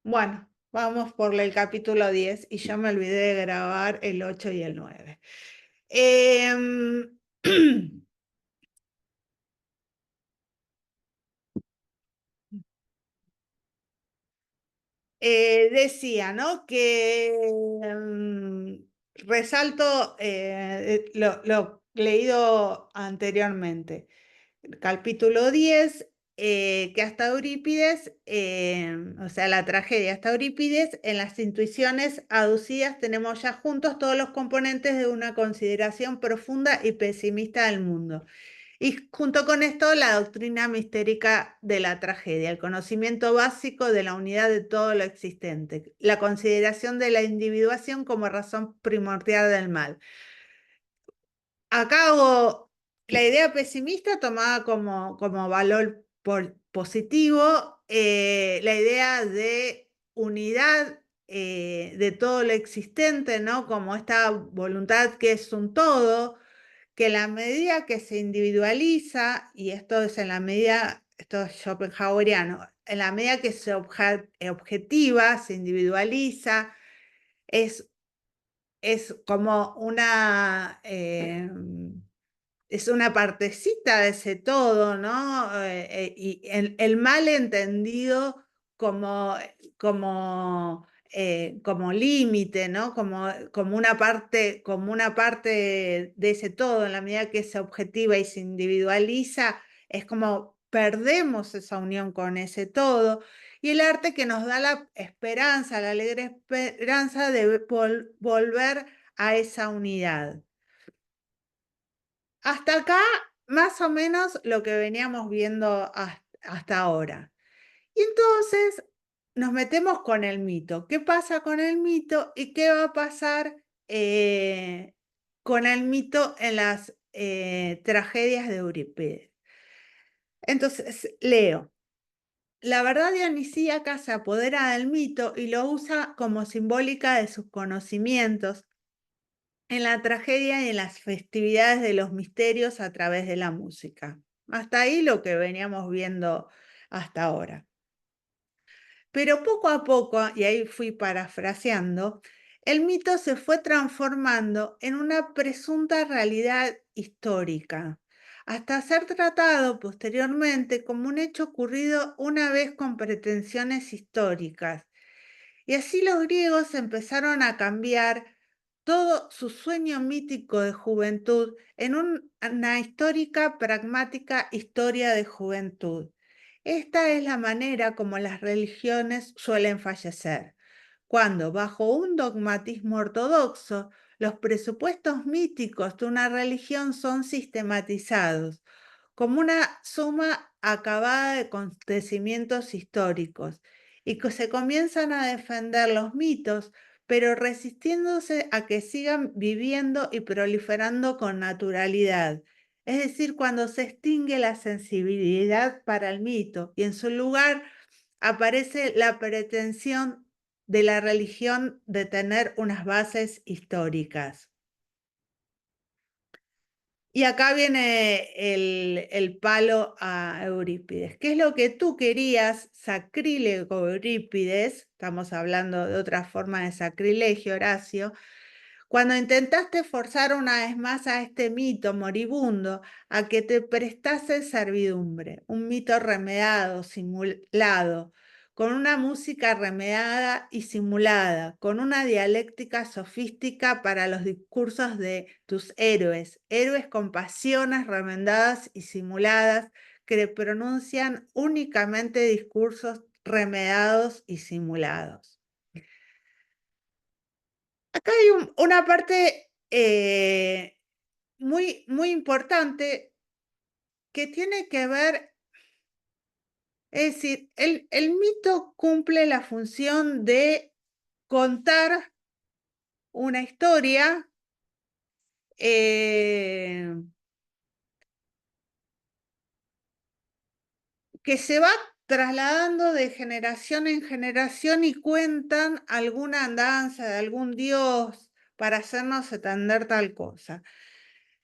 Bueno, vamos por el capítulo 10 y ya me olvidé de grabar el 8 y el 9. Em, decía, ¿no? Que resalto lo leído anteriormente. Capítulo 10, que hasta Eurípides, o sea, la tragedia hasta Eurípides, en las intuiciones aducidas tenemos ya juntos todos los componentes de una consideración profunda y pesimista del mundo. Y junto con esto, la doctrina mistérica de la tragedia, el conocimiento básico de la unidad de todo lo existente, la consideración de la individuación como razón primordial del mal. Acá hago la idea pesimista tomada como valor positivo, la idea de unidad de todo lo existente, ¿no? Como esta voluntad que es un todo, que en la medida que se individualiza, y esto es en la medida, esto es schopenhaueriano, en la medida que se objetiva, se individualiza, es, es como es una partecita de ese todo, ¿no? Y el mal entendido como, como límite, ¿no? Como una parte de ese todo, en la medida que se objetiva y se individualiza, es como perdemos esa unión con ese todo. Y el arte que nos da la esperanza, la alegre esperanza de volver a esa unidad. Hasta acá, más o menos lo que veníamos viendo hasta ahora. Y entonces nos metemos con el mito. ¿Qué pasa con el mito y qué va a pasar con el mito en las tragedias de Eurípides? Entonces, leo. La verdad dionisíaca se apodera del mito y lo usa como simbólica de sus conocimientos en la tragedia y en las festividades de los misterios a través de la música. Hasta ahí lo que veníamos viendo hasta ahora. Pero poco a poco, y ahí fui parafraseando, el mito se fue transformando en una presunta realidad histórica, hasta ser tratado posteriormente como un hecho ocurrido una vez con pretensiones históricas. Y así los griegos empezaron a cambiar todo su sueño mítico de juventud en una histórica, pragmática historia de juventud. Esta es la manera como las religiones suelen fallecer, cuando bajo un dogmatismo ortodoxo los presupuestos míticos de una religión son sistematizados como una suma acabada de acontecimientos históricos y que se comienzan a defender los mitos, pero resistiéndose a que sigan viviendo y proliferando con naturalidad. Es decir, cuando se extingue la sensibilidad para el mito y en su lugar aparece la pretensión de la religión de tener unas bases históricas. Y acá viene el palo a Eurípides. ¿Qué es lo que tú querías, sacrílego Eurípides? Estamos hablando de otra forma de sacrilegio, Horacio. Cuando intentaste forzar una vez más a este mito moribundo a que te prestase servidumbre, un mito remedado, simulado, con una música remedada y simulada, con una dialéctica sofística para los discursos de tus héroes, héroes con pasiones remendadas y simuladas que pronuncian únicamente discursos remedados y simulados. Acá hay una parte muy importante que tiene que ver, es decir, el mito cumple la función de contar una historia eh, que se va trasladando de generación en generación y cuentan alguna andanza de algún dios para hacernos entender tal cosa.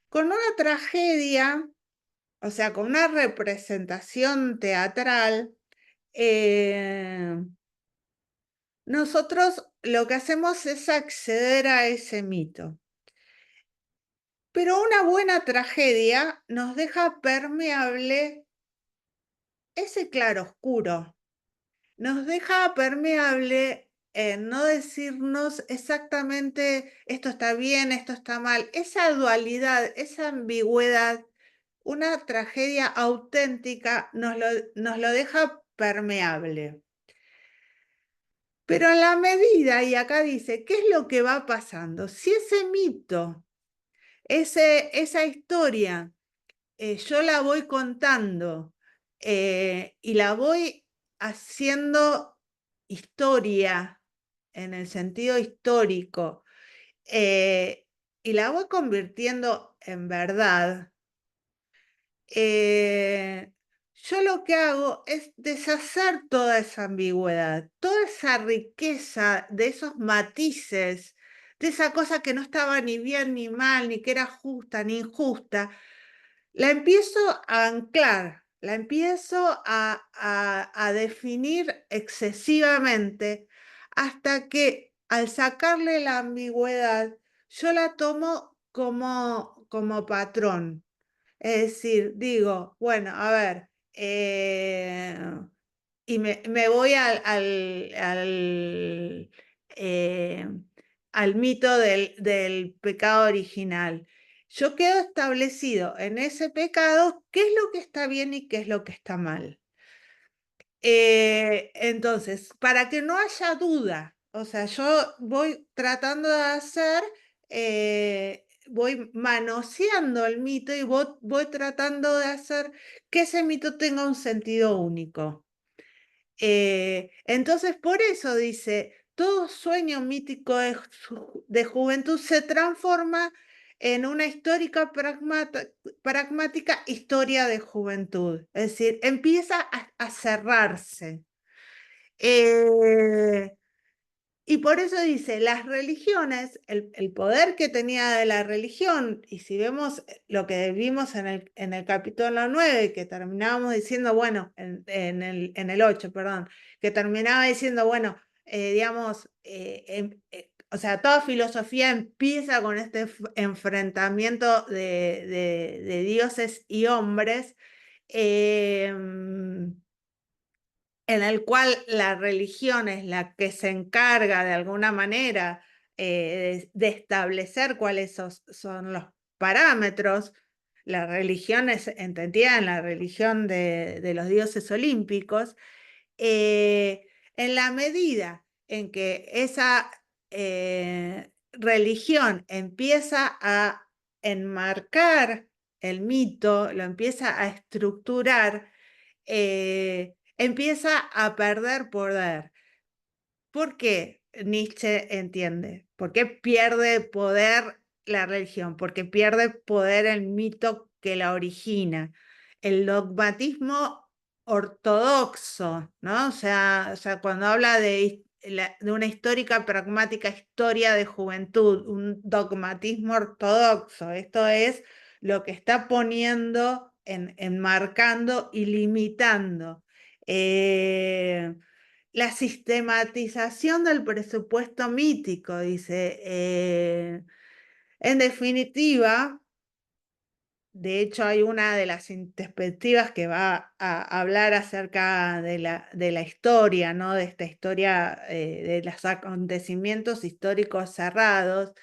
Con una tragedia, o sea, con una representación teatral, eh, nosotros lo que hacemos es acceder a ese mito. Pero una buena tragedia nos deja permeable ese claroscuro, nos deja permeable en no decirnos exactamente esto está bien, esto está mal, esa dualidad, esa ambigüedad. Una tragedia auténtica nos lo deja permeable. Pero en la medida, y acá dice, ¿qué es lo que va pasando? Si ese mito, esa historia, yo la voy contando y la voy haciendo historia en el sentido histórico y la voy convirtiendo en verdad, yo lo que hago es deshacer toda esa ambigüedad, toda esa riqueza de esos matices, de esa cosa que no estaba ni bien ni mal, ni que era justa ni injusta. La empiezo a anclar, la empiezo a definir excesivamente hasta que al sacarle la ambigüedad, yo la tomo como patrón. Es decir, digo, bueno, a ver, y me voy eh, al mito del pecado original. Yo quedo establecido en ese pecado qué es lo que está bien y qué es lo que está mal. Entonces, para que no haya duda, o sea, yo voy tratando de hacer, voy manoseando el mito y voy tratando de hacer que ese mito tenga un sentido único. Entonces, por eso dice, todo sueño mítico de juventud se transforma en una histórica pragmática historia de juventud. Es decir, empieza a cerrarse. Eh, y por eso dice, las religiones, el poder que tenía de la religión, y si vemos lo que vimos en el capítulo 9, que terminábamos diciendo, bueno, en el 8, perdón, que terminaba diciendo, bueno, digamos, o sea, toda filosofía empieza con este enfrentamiento de dioses y hombres. Eh, en el cual la religión es la que se encarga de alguna manera de establecer cuáles son los parámetros. La religión es entendida en la religión de los dioses olímpicos. En la medida en que esa religión empieza a enmarcar el mito, lo empieza a estructurar, empieza a perder poder. ¿Por qué Nietzsche entiende? ¿Por qué pierde poder la religión? Porque pierde poder el mito que la origina. El dogmatismo ortodoxo, ¿no? O sea cuando habla de una histórica pragmática historia de juventud, un dogmatismo ortodoxo, esto es lo que está poniendo, enmarcando y limitando. La sistematización del presupuesto mítico, dice. En definitiva, de hecho hay una de las perspectivas que va a hablar acerca de la historia, ¿no? De esta historia de los acontecimientos históricos cerrados,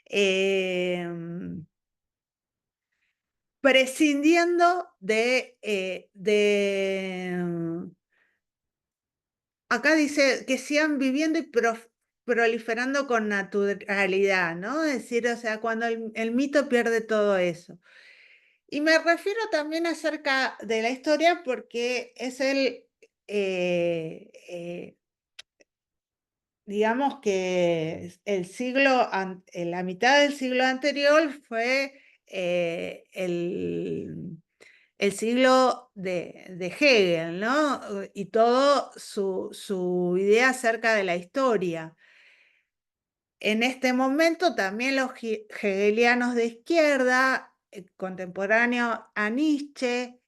eh, prescindiendo acá dice que sigan viviendo y proliferando con naturalidad, ¿no? Es decir, o sea, cuando el mito pierde todo eso. Y me refiero también acerca de la historia porque es digamos que la mitad del siglo anterior fue el siglo de Hegel, ¿no? Y todo su idea acerca de la historia. En este momento también los hegelianos de izquierda, contemporáneos a Nietzsche,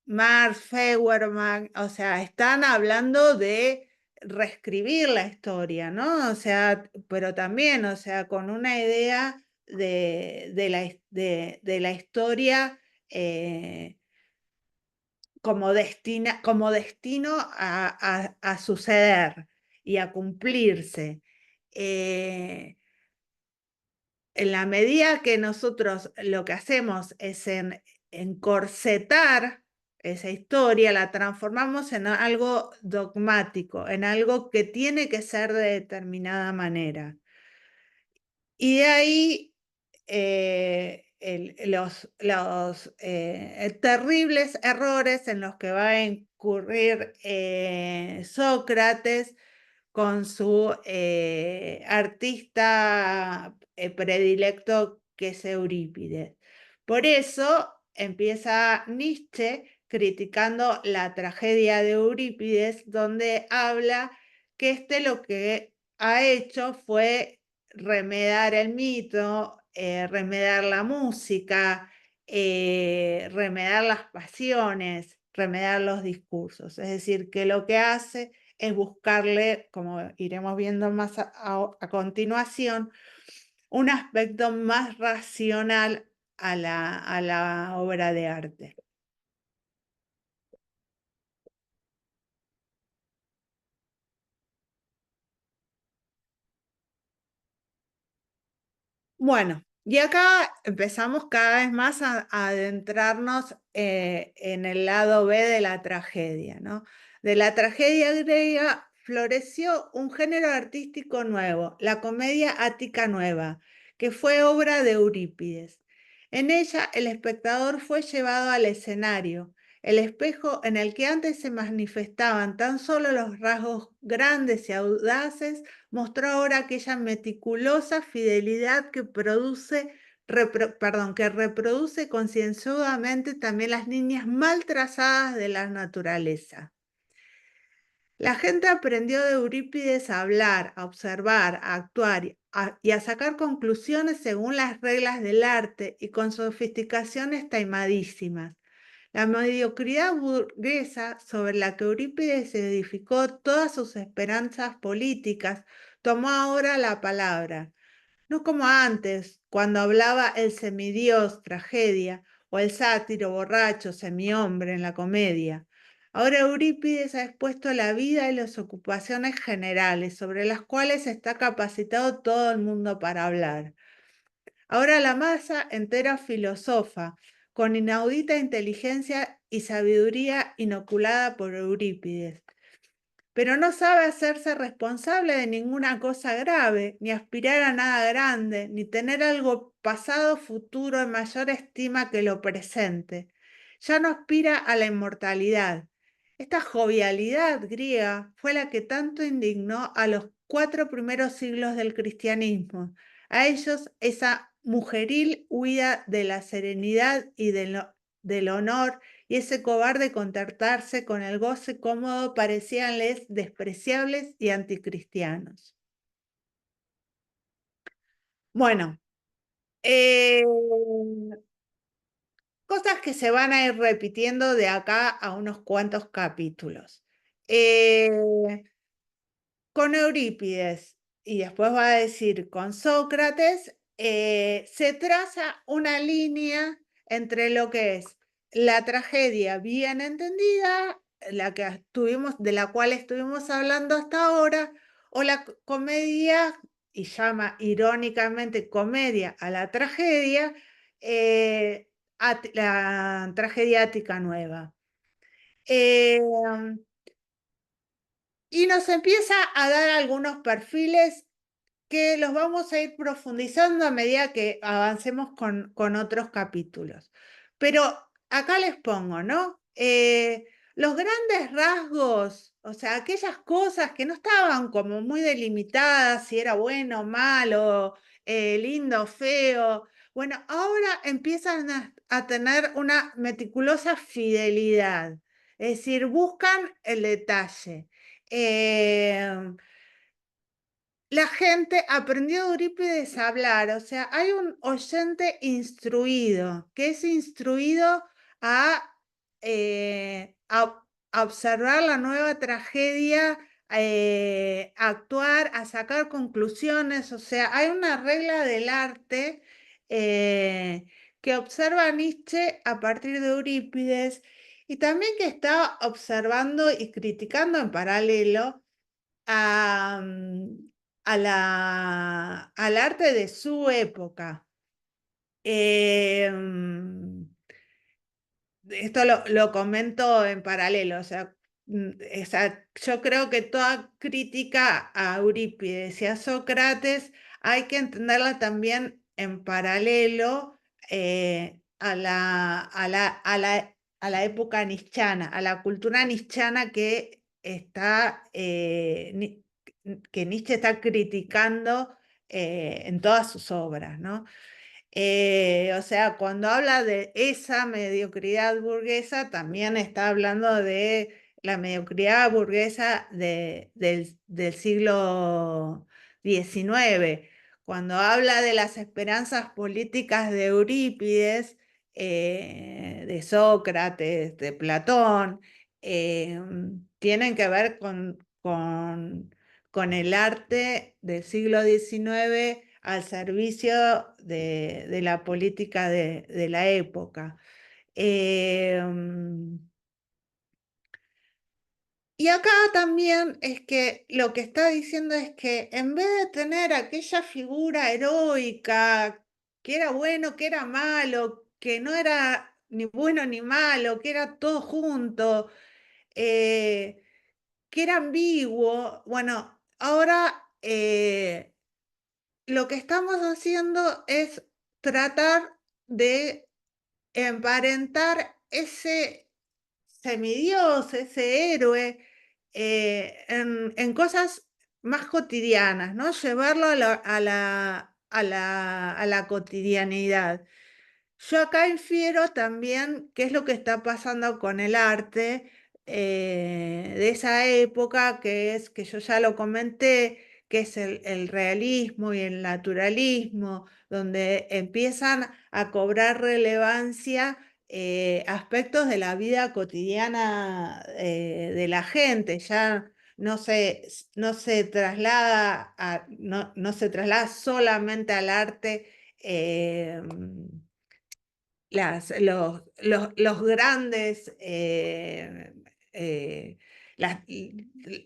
Marx, Feuermann, o sea, están hablando de reescribir la historia, ¿no? O sea, pero también, o sea, con una idea de la historia como destino a suceder y a cumplirse. En la medida que nosotros lo que hacemos es encorsetar esa historia, la transformamos en algo dogmático, en algo que tiene que ser de determinada manera. Y de ahí los terribles errores en los que va a incurrir Sócrates con su artista predilecto, que es Eurípides. Por eso empieza Nietzsche criticando la tragedia de Eurípides, donde habla que lo que ha hecho fue remedar el mito, remedar la música, remedar las pasiones, remedar los discursos. Es decir, que lo que hace es buscarle, como iremos viendo más a continuación, un aspecto más racional a la obra de arte. Bueno, y acá empezamos cada vez más a adentrarnos en el lado B de la tragedia, ¿no? De la tragedia griega floreció un género artístico nuevo, la comedia ática nueva, que fue obra de Eurípides. En ella el espectador fue llevado al escenario, el espejo en el que antes se manifestaban tan solo los rasgos grandes y audaces, mostró ahora aquella meticulosa fidelidad que que reproduce concienzudamente también las líneas mal trazadas de la naturaleza. La gente aprendió de Eurípides a hablar, a observar, a actuar y a sacar conclusiones según las reglas del arte y con sofisticaciones taimadísimas. La mediocridad burguesa sobre la que Eurípides edificó todas sus esperanzas políticas tomó ahora la palabra, no como antes, cuando hablaba el semidios tragedia o el sátiro borracho semihombre en la comedia. Ahora Eurípides ha expuesto la vida y las ocupaciones generales sobre las cuales está capacitado todo el mundo para hablar. Ahora la masa entera filosofa, con inaudita inteligencia y sabiduría inoculada por Eurípides, pero no sabe hacerse responsable de ninguna cosa grave, ni aspirar a nada grande, ni tener algo pasado futuro en mayor estima que lo presente. Ya no aspira a la inmortalidad. Esta jovialidad griega fue la que tanto indignó a los 4 primeros siglos del cristianismo. A ellos esa mujeril huida de la serenidad y del honor y ese cobarde contentarse con el goce cómodo parecíanles despreciables y anticristianos. Bueno, eh, cosas que se van a ir repitiendo de acá a unos cuantos capítulos. Eh, con Eurípides y después va a decir con Sócrates, se traza una línea entre lo que es la tragedia bien entendida, de la cual estuvimos hablando hasta ahora, o la comedia, y llama irónicamente comedia a la tragedia, la tragedia ática nueva. Y nos empieza a dar algunos perfiles que los vamos a ir profundizando a medida que avancemos con otros capítulos. Pero acá les pongo, ¿no? Los grandes rasgos, o sea, aquellas cosas que no estaban como muy delimitadas, si era bueno, malo, lindo, feo. Bueno, ahora empiezan a tener una meticulosa fidelidad, es decir, buscan el detalle. La gente aprendió de Eurípides a hablar, o sea, hay un oyente instruido, que es instruido a, a observar la nueva tragedia actuar, a sacar conclusiones, o sea, hay una regla del arte que observa Nietzsche a partir de Eurípides y también que está observando y criticando en paralelo a, al arte de su época. Esto lo comento en paralelo, o sea, yo creo que toda crítica a Eurípides y a Sócrates hay que entenderla también en paralelo a la época nietzschana, a la cultura nietzschana que que Nietzsche está criticando en todas sus obras, ¿no? O sea, cuando habla de esa mediocridad burguesa, también está hablando de la mediocridad burguesa del siglo XIX. Cuando habla de las esperanzas políticas de Eurípides, de Sócrates, de Platón, eh, tienen que ver con el arte del siglo XIX al servicio de la política de la época. Eh, y acá también es que lo que está diciendo es que en vez de tener aquella figura heroica, que era bueno, que era malo, que no era ni bueno ni malo, que era todo junto, eh, que era ambiguo, bueno, ahora lo que estamos haciendo es tratar de emparentar ese semidios, ese héroe, en cosas más cotidianas, ¿no? Llevarlo a la cotidianidad. Yo acá infiero también qué es lo que está pasando con el arte de esa época, que es, que yo ya lo comenté, que es el realismo y el naturalismo, donde empiezan a cobrar relevancia aspectos de la vida cotidiana de la gente. Ya no se traslada no se traslada solamente al arte. Los grandes,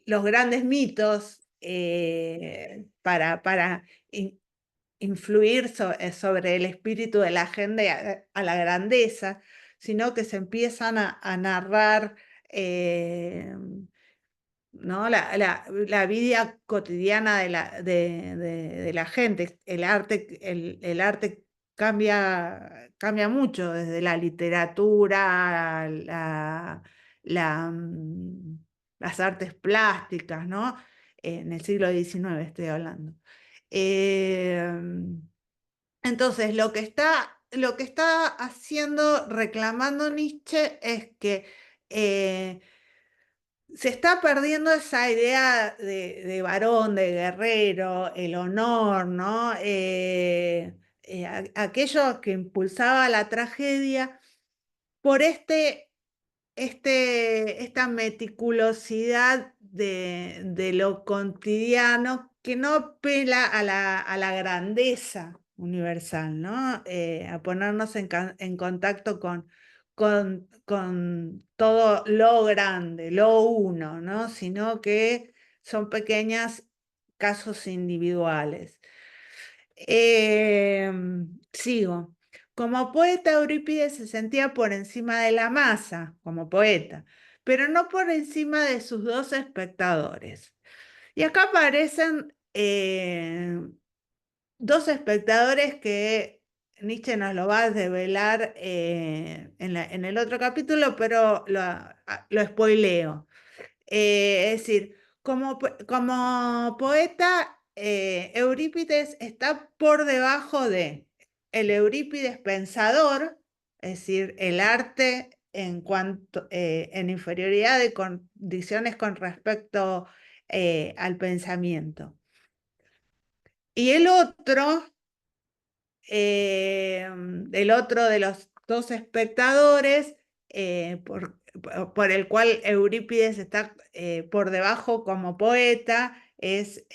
los grandes mitos para influir sobre el espíritu de la gente a la grandeza, sino que se empiezan a narrar ¿no? La vida cotidiana de la gente. El arte cambia mucho, desde la literatura, la, mm, las artes plásticas, ¿no? En el siglo XIX estoy hablando. Eh, entonces, lo que está haciendo, reclamando Nietzsche es que se está perdiendo esa idea de varón, de guerrero, el honor, ¿no? Aquello que impulsaba la tragedia por esta meticulosidad de lo cotidiano que no apela a la grandeza universal, ¿no? A ponernos en contacto con todo lo grande, lo uno, ¿no? Sino que son pequeños casos individuales. Sigo. Como poeta, Eurípides se sentía por encima de la masa, como poeta, pero no por encima de sus dos espectadores. Y acá aparecen dos espectadores que Nietzsche nos lo va a develar en el otro capítulo, pero lo spoileo. Es decir, como poeta, Eurípides está por debajo de el Eurípides pensador, es decir, el arte en inferioridad de condiciones con respecto al pensamiento. Y el otro de los dos espectadores por el cual Eurípides está por debajo como poeta, es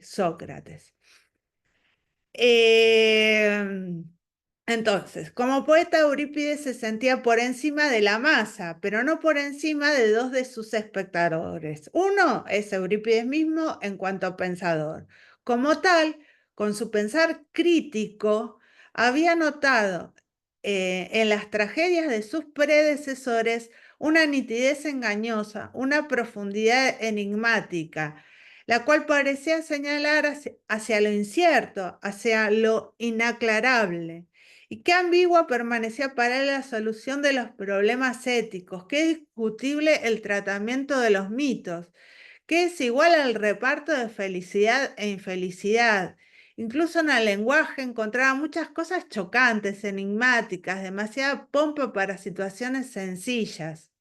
Sócrates. Eh, entonces, como poeta, Eurípides se sentía por encima de la masa, pero no por encima de dos de sus espectadores. Uno es Eurípides mismo en cuanto a pensador. Como tal, con su pensar crítico, había notado en las tragedias de sus predecesores una nitidez engañosa, una profundidad enigmática, la cual parecía señalar hacia lo incierto, hacia lo inaclarable. Y qué ambigua parecía para él la solución de los problemas éticos, qué discutible el tratamiento de los mitos, qué es igual al reparto de felicidad e infelicidad. Incluso en el lenguaje encontraba muchas cosas chocantes, enigmáticas, demasiada pompa para situaciones sencillas.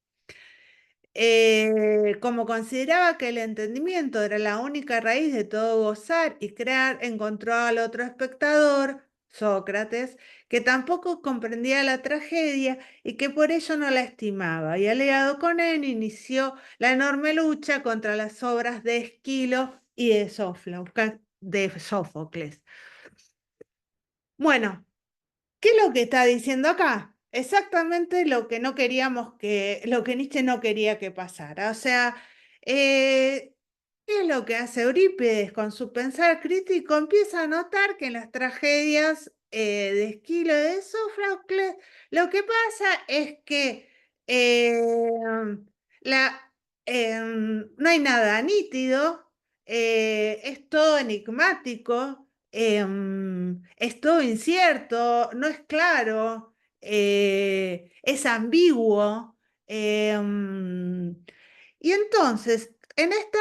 Como consideraba que el entendimiento era la única raíz de todo gozar y crear, encontró al otro espectador, Sócrates, que tampoco comprendía la tragedia y que por ello no la estimaba, y aliado con él inició la enorme lucha contra las obras de Esquilo y de Sófocles. Bueno, ¿qué es lo que está diciendo acá? Exactamente lo que no queríamos lo que Nietzsche no quería que pasara. O sea, ¿qué es lo que hace Eurípides con su pensar crítico? Empieza a notar que en las tragedias de Esquilo y de Sófocles, lo que pasa es que eh, la, no hay nada nítido, es todo enigmático, es todo incierto, no es claro, es ambiguo. Y entonces, en esta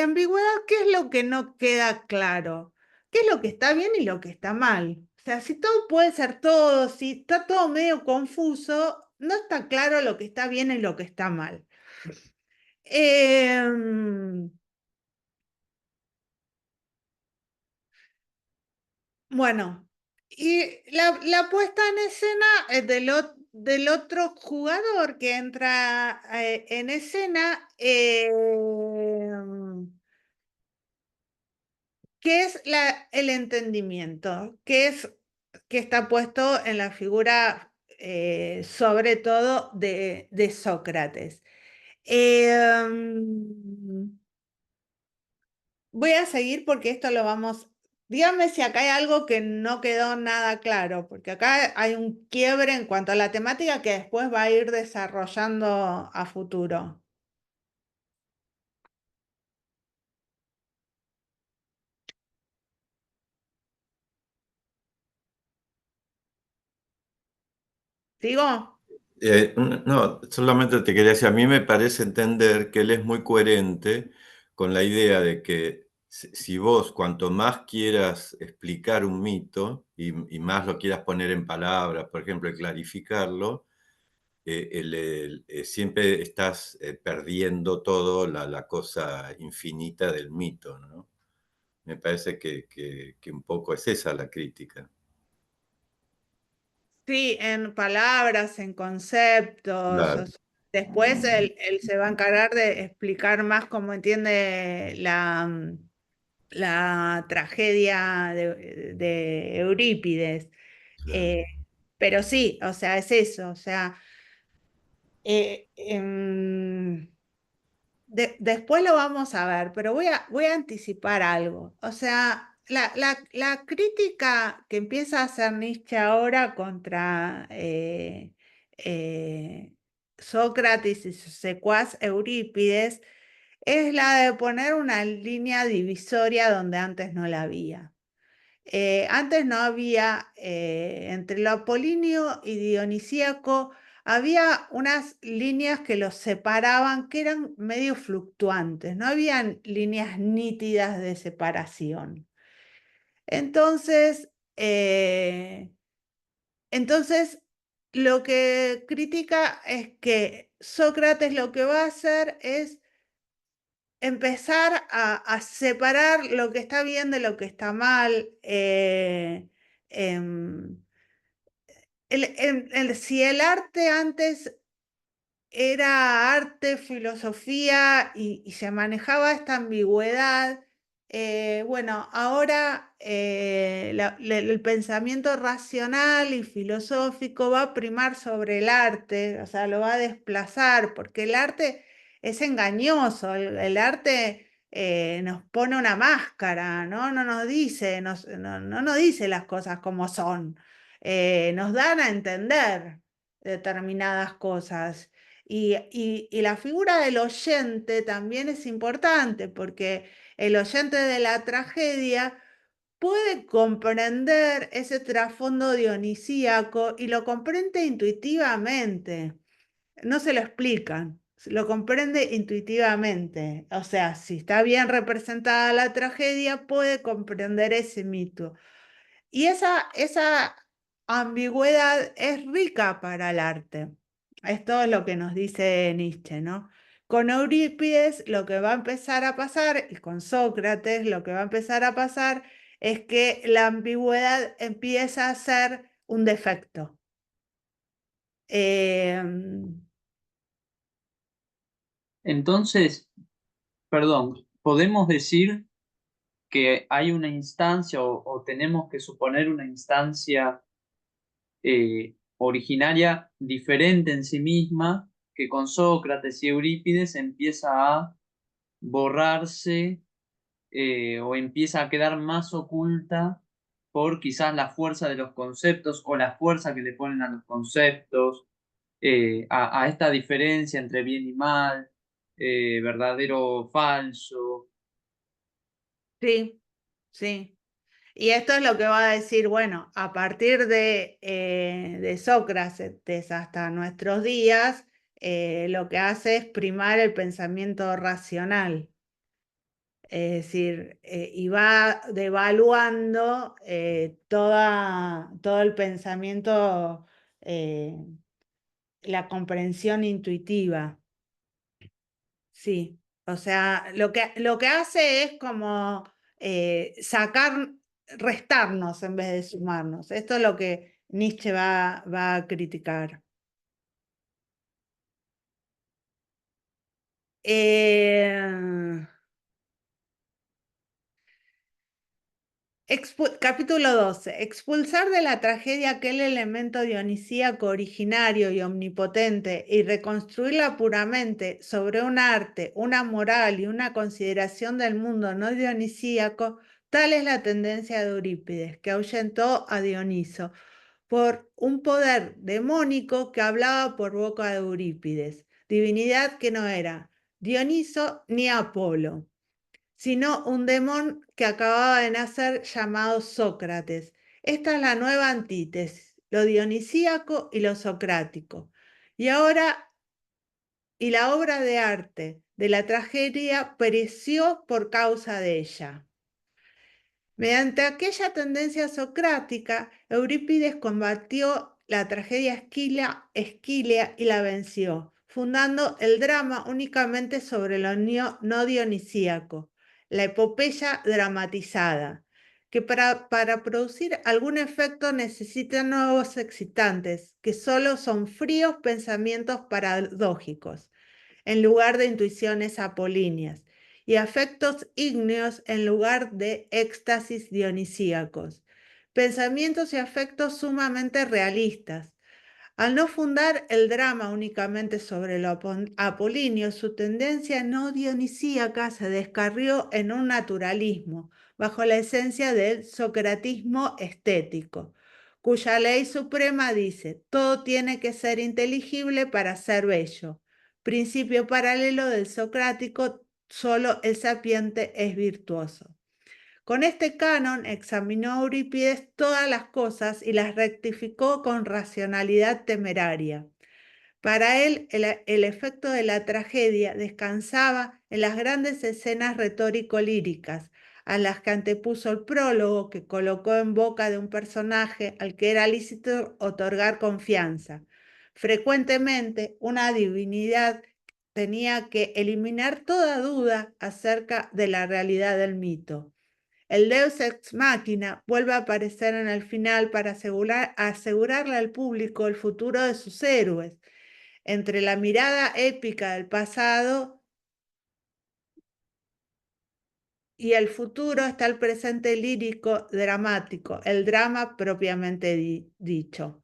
ambigüedad, ¿qué es lo que no queda claro? ¿Qué es lo que está bien y lo que está mal? O sea, si todo puede ser todo, si está todo medio confuso, no está claro lo que está bien y lo que está mal. Em, Bueno, y la puesta en escena del otro jugador que entra en escena, que es el entendimiento, que está puesto en la figura, sobre todo, de Sócrates. Em, Voy a seguir porque esto lo vamos. Dígame si acá hay algo que no quedó nada claro, porque acá hay un quiebre en cuanto a la temática que después va a ir desarrollando a futuro. ¿Sigo? No, solamente te quería decir, a mí me parece entender que él es muy coherente con la idea de que si vos cuanto más quieras explicar un mito y más lo quieras poner en palabras, por ejemplo, y clarificarlo, siempre estás perdiendo todo la cosa infinita del mito, ¿no? Me parece que un poco es esa la crítica. Sí, en palabras, en conceptos. Claro, Después él se va a encargar de explicar más cómo entiende la tragedia de Eurípides. claro. Eh, pero sí, o sea, es eso, o sea. Después lo vamos a ver, pero voy a anticipar algo. O sea, la crítica que empieza a hacer Nietzsche ahora contra eh, Sócrates y su secuaz Eurípides es la de poner una línea divisoria donde antes no la había. Antes no había, entre lo apolíneo y dionisíaco, había unas líneas que los separaban, que eran medio fluctuantes, no habían líneas nítidas de separación. Entonces, entonces, lo que critica es que Sócrates lo que va a hacer es empezar a separar lo que está bien de lo que está mal. Em, Si el arte antes era arte, filosofía y se manejaba esta ambigüedad. Bueno, ahora el pensamiento racional y filosófico va a primar sobre el arte, o sea, lo va a desplazar, porque el arte es engañoso, el arte nos pone una máscara, ¿no? No nos dice, no nos dice las cosas como son, nos dan a entender determinadas cosas. Y la figura del oyente también es importante porque el oyente de la tragedia puede comprender ese trasfondo dionisíaco y lo comprende intuitivamente. No se lo explican, lo comprende intuitivamente. O sea, si está bien representada la tragedia, puede comprender ese mito. Y esa ambigüedad es rica para el arte. Esto es lo que nos dice Nietzsche, ¿no? Con Eurípides lo que va a empezar a pasar, y con Sócrates lo que va a empezar a pasar, es que la ambigüedad empieza a ser un defecto. Eh, Entonces, perdón, podemos decir que hay una instancia o tenemos que suponer una instancia originaria diferente en sí misma, que con Sócrates y Eurípides empieza a borrarse o empieza a quedar más oculta por quizás la fuerza de los conceptos o la fuerza que le ponen a los conceptos, a esta diferencia entre bien y mal, verdadero o falso. sí, sí. Y esto es lo que va a decir, bueno, a partir de Sócrates hasta nuestros días, lo que hace es primar el pensamiento racional. Es decir, y va devaluando todo el pensamiento, eh, la comprensión intuitiva. Sí, o sea, lo que hace es como restarnos en vez de sumarnos. Esto es lo que Nietzsche va a criticar. Eh, Capítulo 12. Expulsar de la tragedia aquel elemento dionisíaco originario y omnipotente y reconstruirla puramente sobre un arte, una moral y una consideración del mundo no dionisíaco, tal es la tendencia de Eurípides, que ahuyentó a Dioniso por un poder demónico que hablaba por boca de Eurípides, divinidad que no era Dioniso ni Apolo, sino un demon que acababa de nacer llamado Sócrates. Esta es la nueva antítesis, lo dionisíaco y lo socrático. Y ahora, y la obra de arte de la tragedia pereció por causa de ella. Mediante aquella tendencia socrática, Eurípides combatió la tragedia Esquílea y la venció, fundando el drama únicamente sobre lo no dionisíaco, la epopeya dramatizada, que para producir algún efecto necesita nuevos excitantes, que solo son fríos pensamientos paradójicos en lugar de intuiciones apolíneas, y afectos ígneos en lugar de éxtasis dionisíacos. Pensamientos y afectos sumamente realistas. Al no fundar el drama únicamente sobre lo apolíneo, su tendencia no dionisíaca se descarrió en un naturalismo, bajo la esencia del socratismo estético, cuya ley suprema dice, todo tiene que ser inteligible para ser bello. Principio paralelo del socrático, solo el sapiente es virtuoso. Con este canon examinó Eurípides todas las cosas y las rectificó con racionalidad temeraria. Para él, el efecto de la tragedia descansaba en las grandes escenas retórico-líricas, a las que antepuso el prólogo que colocó en boca de un personaje al que era lícito otorgar confianza. Frecuentemente, una divinidad tenía que eliminar toda duda acerca de la realidad del mito. El Deus ex machina vuelve a aparecer en el final para asegurarle al público el futuro de sus héroes. Entre la mirada épica del pasado y el futuro está el presente lírico dramático, el drama propiamente dicho.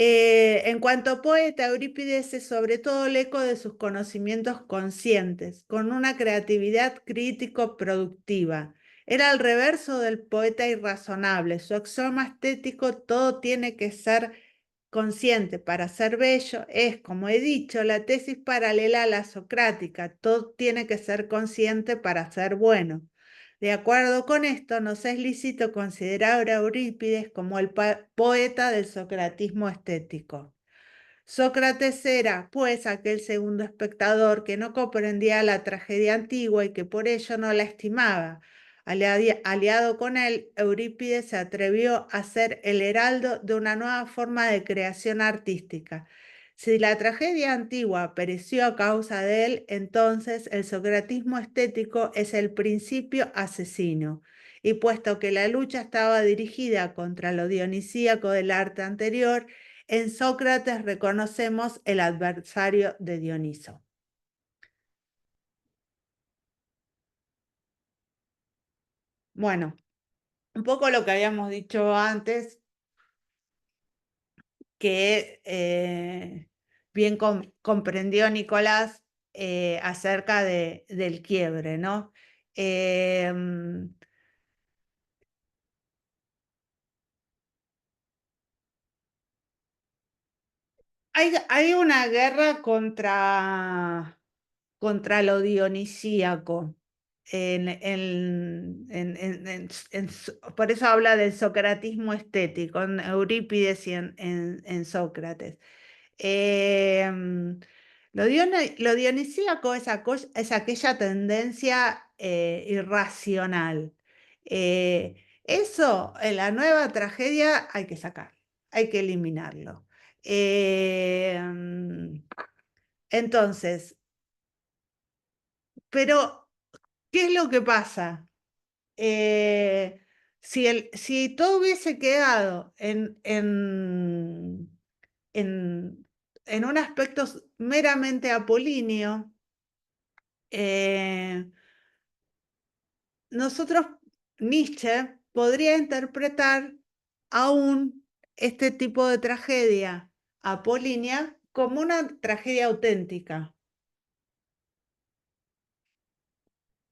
En cuanto a poeta, Eurípides es sobre todo el eco de sus conocimientos conscientes, con una creatividad crítico-productiva. Era el reverso del poeta irrazonable. Su axioma estético, todo tiene que ser consciente para ser bello, es, como he dicho, la tesis paralela a la socrática. Todo tiene que ser consciente para ser bueno. De acuerdo con esto, nos es lícito considerar a Eurípides como el poeta del socratismo estético. Sócrates era, pues, aquel segundo espectador que no comprendía la tragedia antigua y que por ello no la estimaba. Aliado con él, Eurípides se atrevió a ser el heraldo de una nueva forma de creación artística. Si la tragedia antigua pereció a causa de él, entonces el socratismo estético es el principio asesino. Y puesto que la lucha estaba dirigida contra lo dionisíaco del arte anterior, en Sócrates reconocemos el adversario de Dioniso. Bueno, un poco lo que habíamos dicho antes, que bien comprendió Nicolás acerca del quiebre, ¿no? Hay una guerra contra lo dionisíaco. Por eso habla del socratismo estético, en Eurípides y en Sócrates. Lo dionisíaco es aquella tendencia irracional. Eso en la nueva tragedia hay que sacar, hay que eliminarlo. Entonces, pero, ¿qué es lo que pasa? Si todo hubiese quedado en un aspecto meramente apolíneo, nosotros, Nietzsche, podría interpretar aún este tipo de tragedia apolínea como una tragedia auténtica.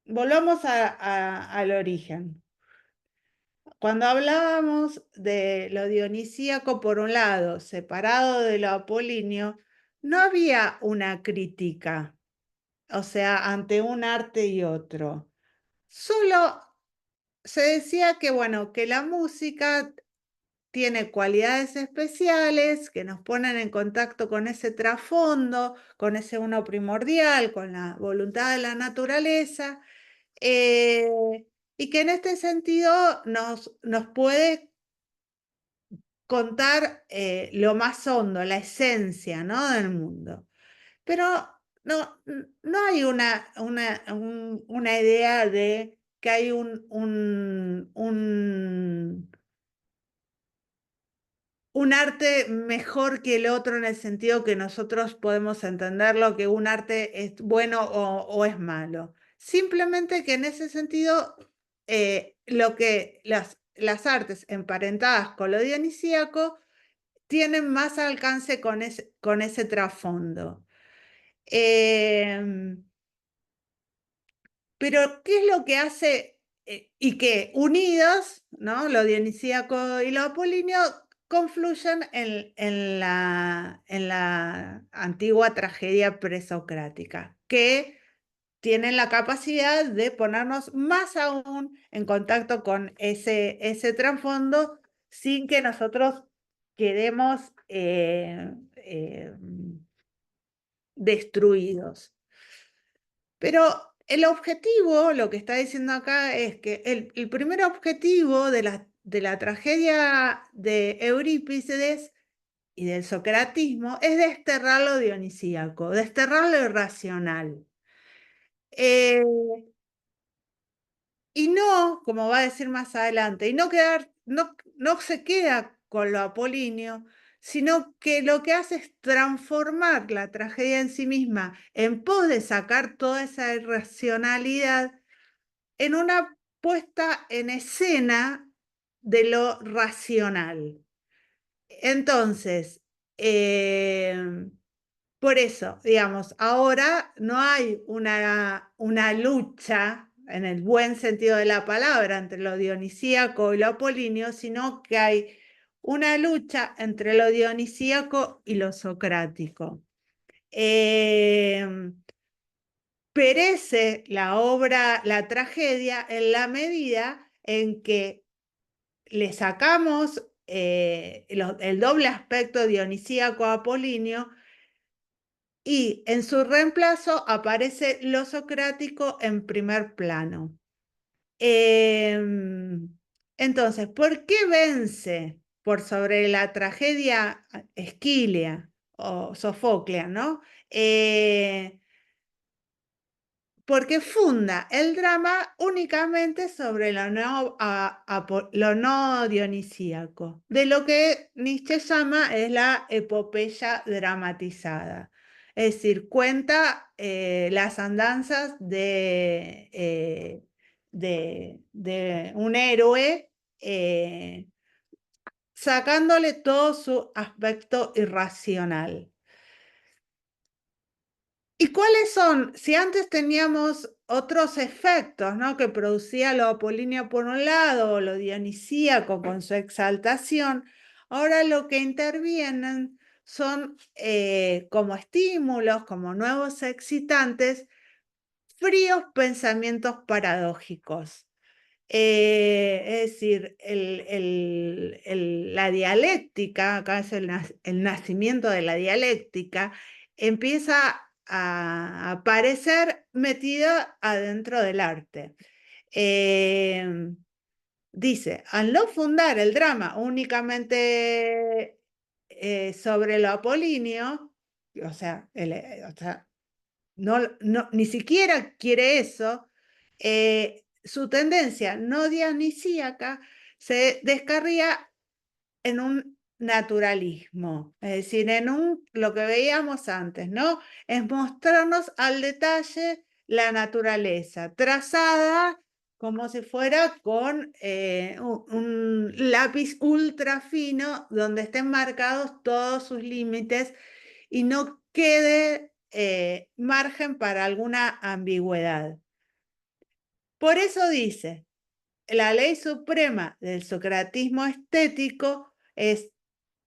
Volvamos al origen. Cuando hablábamos de lo dionisíaco por un lado, separado de lo apolíneo, no había una crítica, o sea, ante un arte y otro. Solo se decía que, bueno, que la música tiene cualidades especiales que nos ponen en contacto con ese trasfondo, con ese uno primordial, con la voluntad de la naturaleza, eh, y que en este sentido nos puede contar lo más hondo, la esencia, ¿no?, del mundo. Pero no hay una idea de que hay un arte mejor que el otro en el sentido que nosotros podemos entenderlo, que un arte es bueno o es malo. Simplemente que en ese sentido, lo que las artes emparentadas con lo dionisíaco tienen más alcance con ese trasfondo. Pero, ¿qué es lo que hace? Y que unidos, ¿no?, lo dionisíaco y lo apolíneo confluyen en la antigua tragedia presocrática, que tienen la capacidad de ponernos más aún en contacto con ese trasfondo sin que nosotros quedemos destruidos. Pero el objetivo, lo que está diciendo acá, es que el primer objetivo de la tragedia de Eurípides y del socratismo es desterrar lo dionisíaco, desterrar lo irracional. Eh, Y no, como va a decir más adelante, y no se queda con lo apolíneo, sino que lo que hace es transformar la tragedia en sí misma, en pos de sacar toda esa irracionalidad, en una puesta en escena de lo racional. Entonces, por eso, digamos, ahora no hay una lucha en el buen sentido de la palabra entre lo dionisíaco y lo apolíneo, sino que hay una lucha entre lo dionisíaco y lo socrático. Perece la obra, la tragedia, en la medida en que le sacamos el doble aspecto dionisíaco apolíneo y en su reemplazo aparece lo socrático en primer plano. Entonces, ¿por qué vence por sobre la tragedia Esquilia o Sofoclea, ¿no? Porque funda el drama únicamente sobre lo no dionisíaco, de lo que Nietzsche llama es la epopeya dramatizada. Es decir, cuenta las andanzas de un héroe, sacándole todo su aspecto irracional. ¿Y cuáles son? Si antes teníamos otros efectos, ¿no? Que producía lo apolíneo por un lado, o lo dionisíaco con su exaltación, ahora lo que intervienen son como estímulos, como nuevos excitantes, fríos pensamientos paradójicos. Es decir, la dialéctica, acá es el nacimiento de la dialéctica, empieza a aparecer metida adentro del arte. Dice, al no fundar el drama únicamente sobre lo apolíneo, o sea, ni siquiera quiere eso, su tendencia no dionisíaca se descarría en un naturalismo, es decir, en lo que veíamos antes, ¿no? Es mostrarnos al detalle la naturaleza, trazada como si fuera con un lápiz ultra fino donde estén marcados todos sus límites y no quede margen para alguna ambigüedad. Por eso dice, la ley suprema del socratismo estético es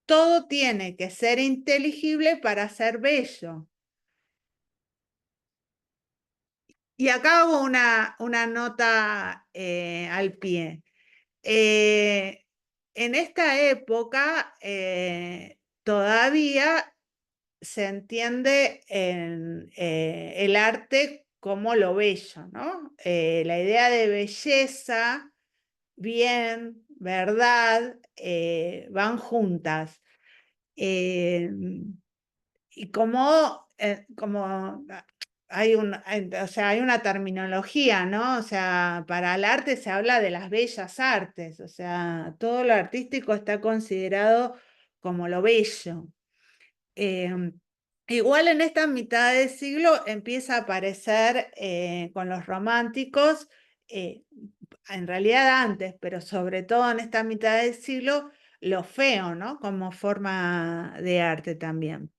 todo tiene que ser inteligible para ser bello. Y acá hago una nota al pie. En esta época todavía se entiende el arte como lo bello, ¿no? La idea de belleza, bien, verdad, van juntas. Y como hay una terminología, ¿no? O sea, para el arte se habla de las bellas artes, o sea, todo lo artístico está considerado como lo bello. Igual en esta mitad del siglo empieza a aparecer con los románticos, en realidad antes, pero sobre todo en esta mitad del siglo, lo feo, ¿no? Como forma de arte también.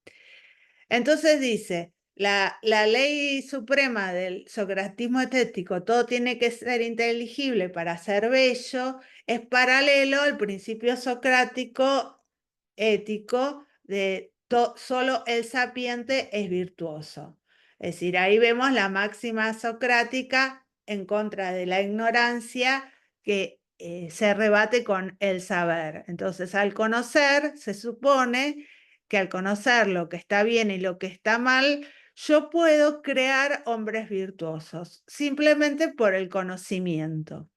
Entonces dice, la ley suprema del socratismo estético, todo tiene que ser inteligible para ser bello, es paralelo al principio socrático ético de solo el sapiente es virtuoso. Es decir, ahí vemos la máxima socrática en contra de la ignorancia que se rebate con el saber. Entonces, al conocer, se supone que al conocer lo que está bien y lo que está mal, yo puedo crear hombres virtuosos, simplemente por el conocimiento.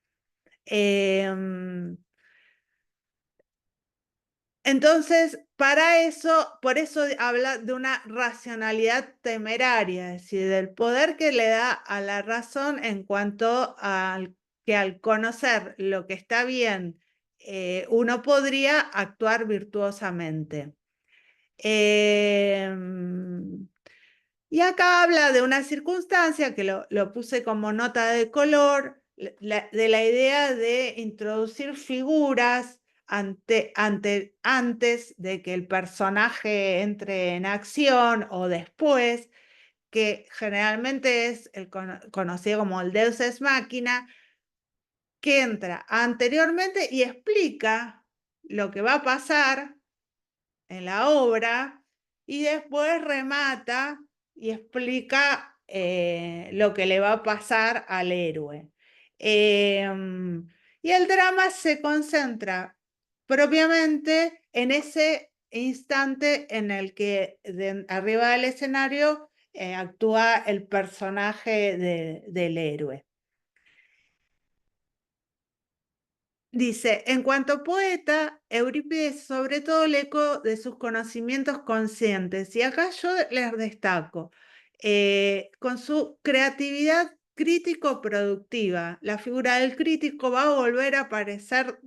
Entonces, por eso habla de una racionalidad temeraria, es decir, del poder que le da a la razón en cuanto al que al conocer lo que está bien, uno podría actuar virtuosamente. Y acá habla de una circunstancia que lo puse como nota de color, de la idea de introducir figuras antes de que el personaje entre en acción o después, que generalmente es el conocido como el Deus Ex Machina, que entra anteriormente y explica lo que va a pasar en la obra y después remata y explica lo que le va a pasar al héroe. Y el drama se concentra propiamente en ese instante en el que arriba del escenario actúa el personaje del héroe. Dice, en cuanto poeta, Eurípides sobre todo le eco de sus conocimientos conscientes, y acá yo les destaco, con su creatividad crítico-productiva. La figura del crítico va a volver a aparecer,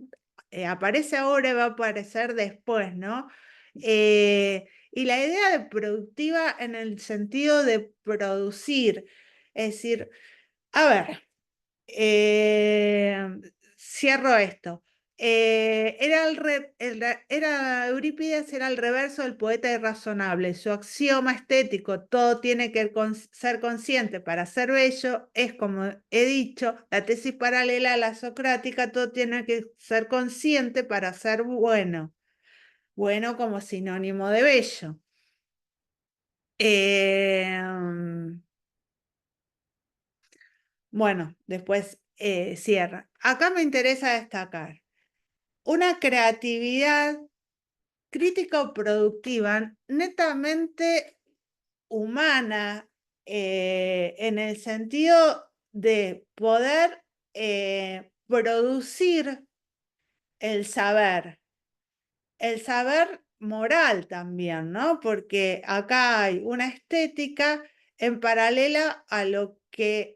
aparece ahora y va a aparecer después, ¿no? Y la idea de productiva en el sentido de producir, es decir, a ver, cierro esto. Eurípides era el reverso del poeta irrazonable. Su axioma estético, todo tiene que ser consciente para ser bello, es, como he dicho, la tesis paralela a la socrática, todo tiene que ser consciente para ser bueno. Bueno como sinónimo de bello. Bueno, después cierra. Acá me interesa destacar una creatividad crítica o productiva netamente humana, en el sentido de poder producir el saber moral también, ¿no? Porque acá hay una estética en paralela a lo que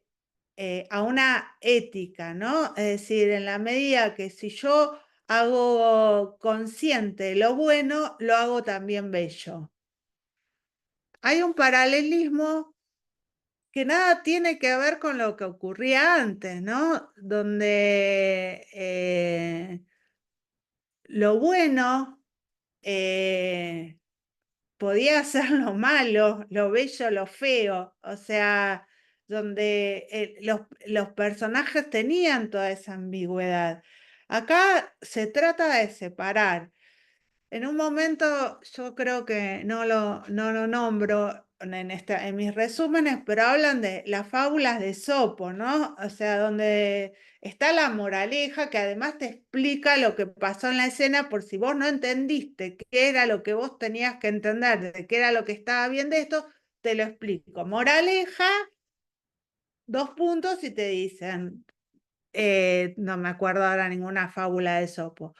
a una ética, ¿no? Es decir, en la medida que si yo hago consciente lo bueno, lo hago también bello. Hay un paralelismo que nada tiene que ver con lo que ocurría antes, ¿no? Donde lo bueno podía ser lo malo, lo bello, lo feo, o sea, donde los personajes tenían toda esa ambigüedad. Acá se trata de separar. En un momento yo creo que no lo nombro en mis resúmenes, pero hablan de las fábulas de Esopo, ¿no? O sea, donde está la moraleja que además te explica lo que pasó en la escena por si vos no entendiste qué era lo que vos tenías que entender, de qué era lo que estaba bien de esto, te lo explico. Moraleja, 2 puntos y te dicen, no me acuerdo ahora ninguna fábula de Esopo.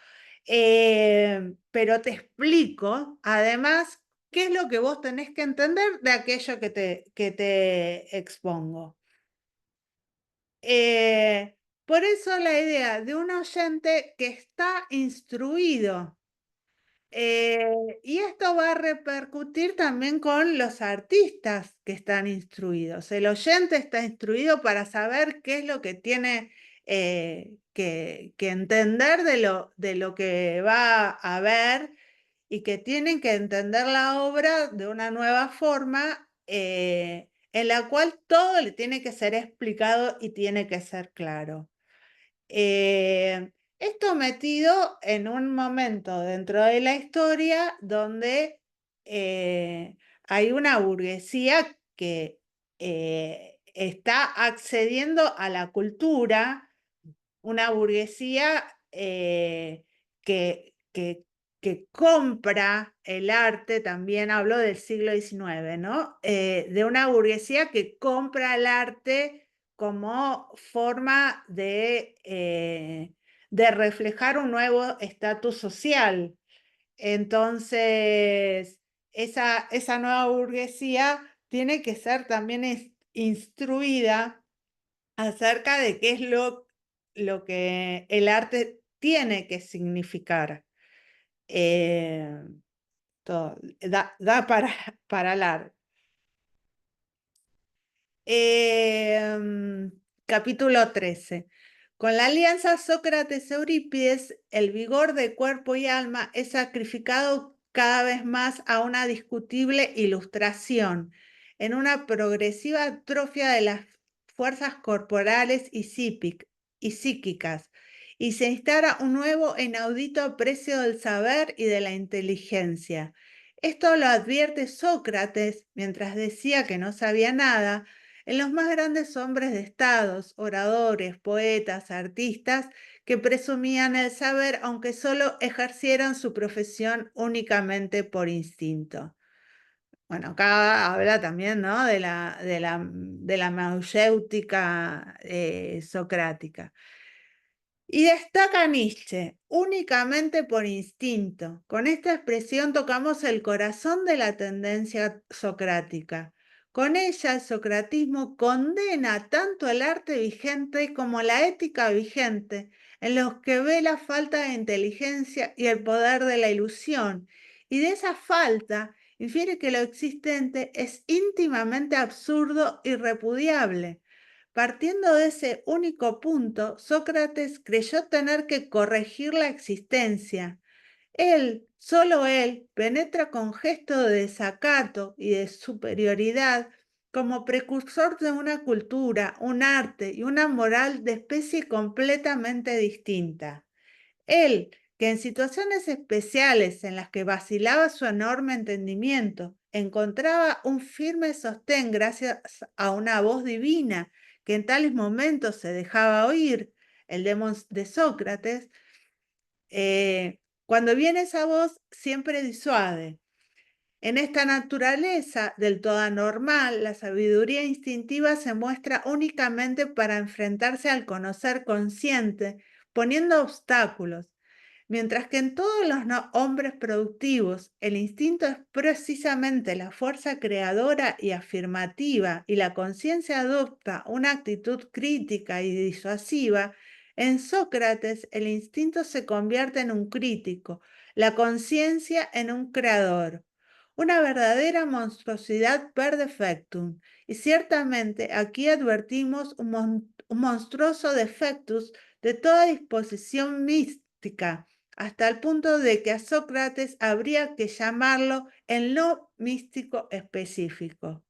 Pero te explico, además, qué es lo que vos tenés que entender de aquello que te expongo. Por eso la idea de un oyente que está instruido. Y esto va a repercutir también con los artistas que están instruidos. El oyente está instruido para saber qué es lo que tiene que entender de lo que va a ver, y que tienen que entender la obra de una nueva forma, en la cual todo le tiene que ser explicado y tiene que ser claro. Esto metido en un momento dentro de la historia donde hay una burguesía que está accediendo a la cultura, una burguesía que compra el arte. También hablo del siglo XIX, ¿no? De una burguesía que compra el arte como forma de reflejar un nuevo estatus social. Entonces, esa nueva burguesía tiene que ser también instruida acerca de qué es lo lo que el arte tiene que significar. Da para largo. Capítulo 13. Con la alianza Sócrates-Eurípides, el vigor de cuerpo y alma es sacrificado cada vez más a una discutible ilustración, en una progresiva atrofia de las fuerzas corporales y psíquicas, y se instala un nuevo e inaudito aprecio del saber y de la inteligencia. Esto lo advierte Sócrates mientras decía que no sabía nada, en los más grandes hombres de estados, oradores, poetas, artistas, que presumían el saber aunque solo ejercieran su profesión únicamente por instinto. Bueno, acá habla también, ¿no?, de la mayéutica socrática. Y destaca Nietzsche, únicamente por instinto. Con esta expresión tocamos el corazón de la tendencia socrática. Con ella el socratismo condena tanto el arte vigente como la ética vigente, en los que ve la falta de inteligencia y el poder de la ilusión, y de esa falta infiere que lo existente es íntimamente absurdo y repudiable. Partiendo de ese único punto, Sócrates creyó tener que corregir la existencia. Él, solo él, penetra con gesto de desacato y de superioridad como precursor de una cultura, un arte y una moral de especie completamente distinta. Él, que en situaciones especiales en las que vacilaba su enorme entendimiento, encontraba un firme sostén gracias a una voz divina que en tales momentos se dejaba oír, el de Sócrates, cuando viene esa voz siempre disuade. En esta naturaleza del todo anormal, la sabiduría instintiva se muestra únicamente para enfrentarse al conocer consciente, poniendo obstáculos, mientras que en todos los hombres productivos el instinto es precisamente la fuerza creadora y afirmativa, y la conciencia adopta una actitud crítica y disuasiva. En Sócrates el instinto se convierte en un crítico, la conciencia en un creador. Una verdadera monstruosidad per defectum, y ciertamente aquí advertimos un monstruoso defectus de toda disposición mística, hasta el punto de que a Sócrates habría que llamarlo el no místico específico.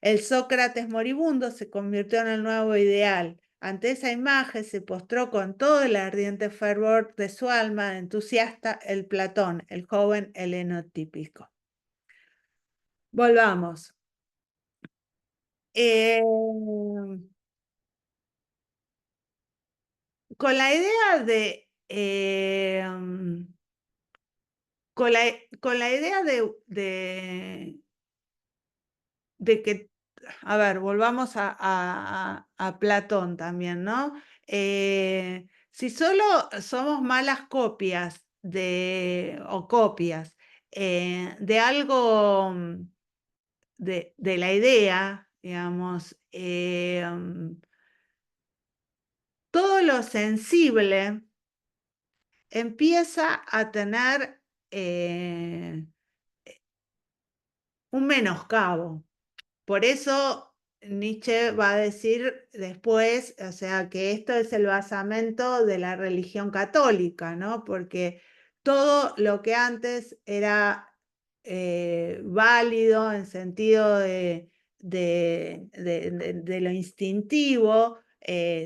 El Sócrates moribundo se convirtió en el nuevo ideal. Ante esa imagen se postró con todo el ardiente fervor de su alma de entusiasta el Platón, el joven helenotípico. Volvamos. Con la idea de con la idea de que, a ver, volvamos a Platón también, ¿no? Si solo somos malas copias o copias de algo, de la idea, digamos, todo lo sensible empieza a tener un menoscabo. Por eso Nietzsche va a decir después, o sea, que esto es el basamento de la religión católica, ¿no? Porque todo lo que antes era válido en sentido de lo instintivo,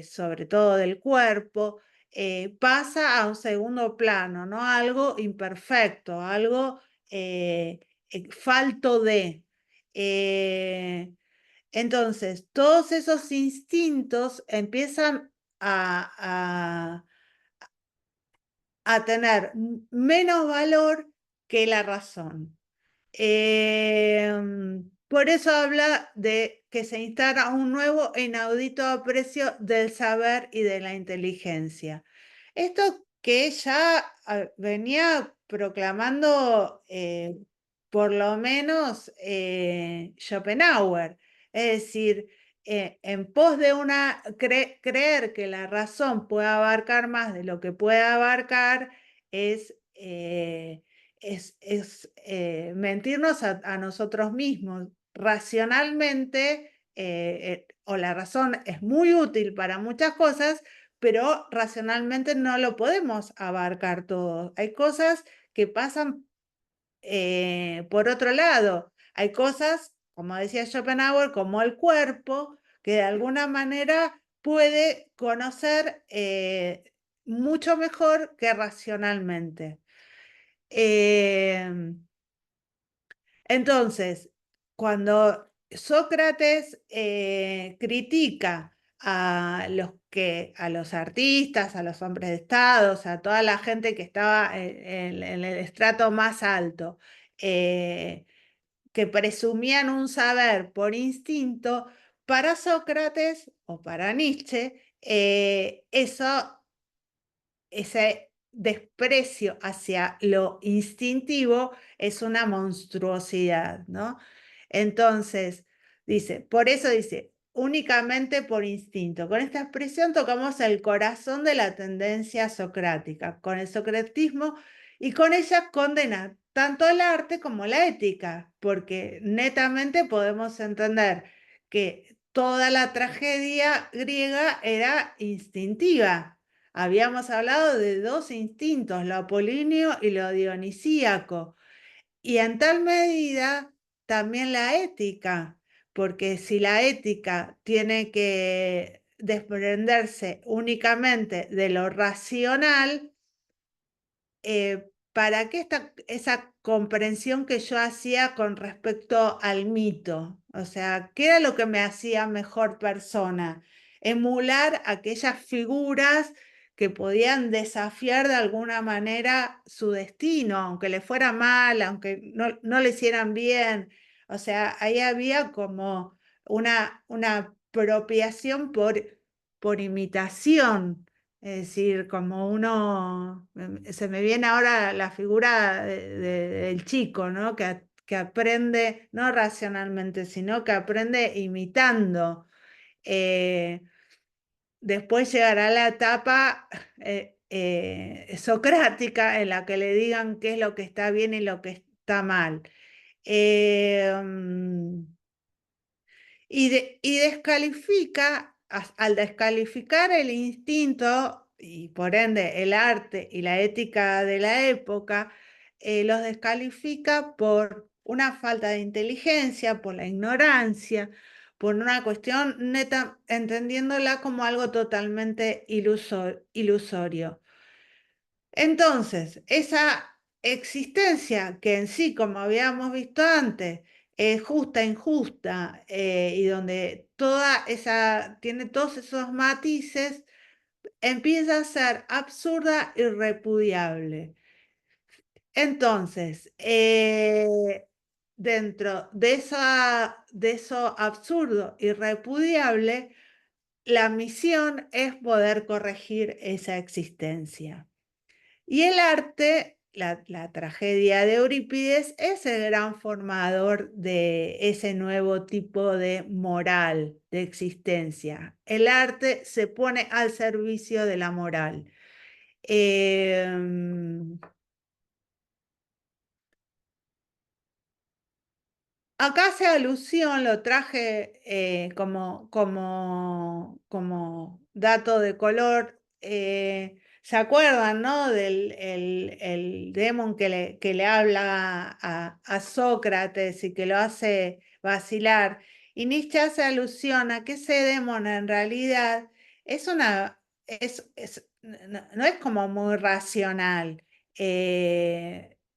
sobre todo del cuerpo, pasa a un segundo plano, ¿no? Algo imperfecto, algo falto de. Entonces, todos esos instintos empiezan a tener menos valor que la razón. Por eso habla de que se instala un nuevo e inaudito aprecio del saber y de la inteligencia. Esto que ya venía proclamando por lo menos Schopenhauer, es decir, en pos de creer que la razón puede abarcar más de lo que puede abarcar es mentirnos a nosotros mismos. Racionalmente, o la razón es muy útil para muchas cosas, pero racionalmente no lo podemos abarcar todo. Hay cosas que pasan por otro lado. Hay cosas, como decía Schopenhauer, como el cuerpo, que de alguna manera puede conocer mucho mejor que racionalmente. Entonces, cuando Sócrates critica a los artistas, a los hombres de Estado, a toda la gente que estaba en el estrato más alto, que presumían un saber por instinto, para Sócrates o para Nietzsche, ese desprecio hacia lo instintivo es una monstruosidad, ¿no? Entonces, por eso dice, únicamente por instinto. Con esta expresión tocamos el corazón de la tendencia socrática, con el socratismo, y con ella condena tanto el arte como la ética, porque netamente podemos entender que toda la tragedia griega era instintiva. Habíamos hablado de dos instintos, lo apolíneo y lo dionisíaco, y en tal medida también la ética, porque si la ética tiene que desprenderse únicamente de lo racional, ¿para qué esa comprensión que yo hacía con respecto al mito? O sea, ¿qué era lo que me hacía mejor persona? Emular aquellas figuras que podían desafiar de alguna manera su destino, aunque le fuera mal, aunque no le hicieran bien. O sea, ahí había como una apropiación por imitación. Es decir, como se me viene ahora la figura del chico, ¿no? Que aprende, no racionalmente, sino que aprende imitando. Eh, Después llegará la etapa socrática en la que le digan qué es lo que está bien y lo que está mal. Y descalifica, al descalificar el instinto y por ende el arte y la ética de la época, los descalifica por una falta de inteligencia, por la ignorancia, por una cuestión neta, entendiéndola como algo totalmente ilusorio. Entonces, esa existencia que en sí, como habíamos visto antes, es justa, injusta, y donde tiene todos esos matices, empieza a ser absurda y repudiable. Entonces, dentro de eso absurdo y repudiable, la misión es poder corregir esa existencia. Y el arte, la tragedia de Eurípides, es el gran formador de ese nuevo tipo de moral, de existencia. El arte se pone al servicio de la moral. Acá hace alusión, lo traje como dato de color. ¿Se acuerdan, no? Del el Demón que le habla a Sócrates y que lo hace vacilar. Y Nietzsche hace alusión a que ese Demón en realidad es no es como muy racional.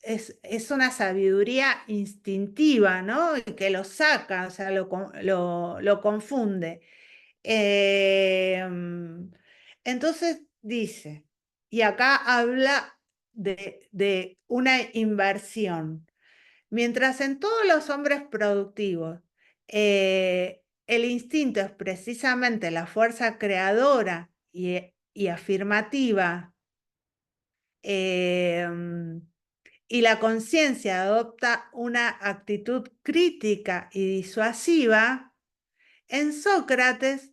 Es una sabiduría instintiva, ¿no? Y que lo saca, o sea, lo confunde. Entonces dice, y acá habla de una inversión. Mientras en todos los hombres productivos el instinto es precisamente la fuerza creadora y afirmativa, y la conciencia adopta una actitud crítica y disuasiva, En Sócrates,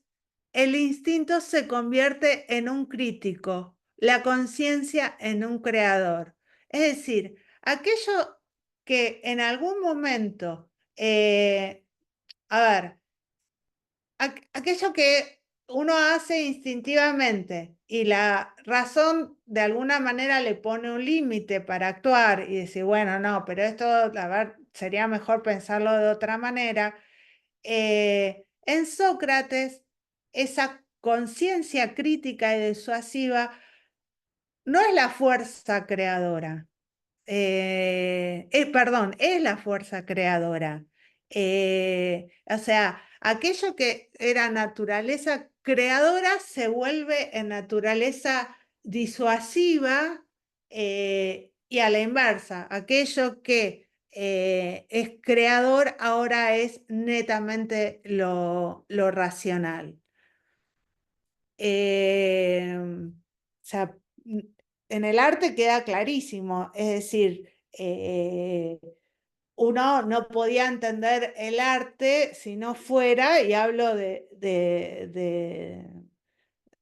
el instinto se convierte en un crítico, la conciencia en un creador. Es decir, aquello que en algún momento, a ver, aquello que uno hace instintivamente y la razón de alguna manera le pone un límite para actuar y decir, bueno, no, pero esto, a ver, sería mejor pensarlo de otra manera. En Sócrates, esa conciencia crítica y disuasiva no es la fuerza creadora, perdón, es la fuerza creadora. O sea, aquello que era naturaleza creadora se vuelve en naturaleza disuasiva, y a la inversa, aquello que es creador ahora es netamente lo racional. O sea, en el arte queda clarísimo, es decir, uno no podía entender el arte si no fuera, y hablo de-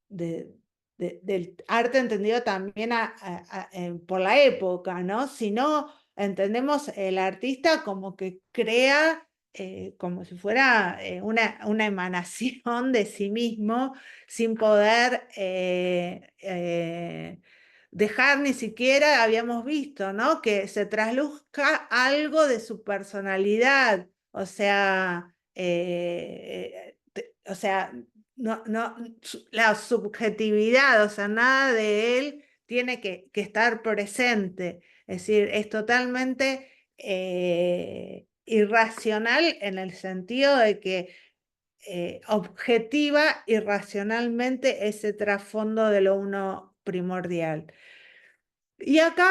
del arte entendido también por la época, ¿no? Si no entendemos el artista como que crea, como si fuera una emanación de sí mismo, sin poder dejar ni siquiera, habíamos visto, ¿no? Que se trasluzca algo de su personalidad, o sea, no, la subjetividad, o sea, nada de él tiene que estar presente. Es decir, es totalmente irracional en el sentido de que objetiva irracionalmente ese trasfondo de lo uno primordial. Y acá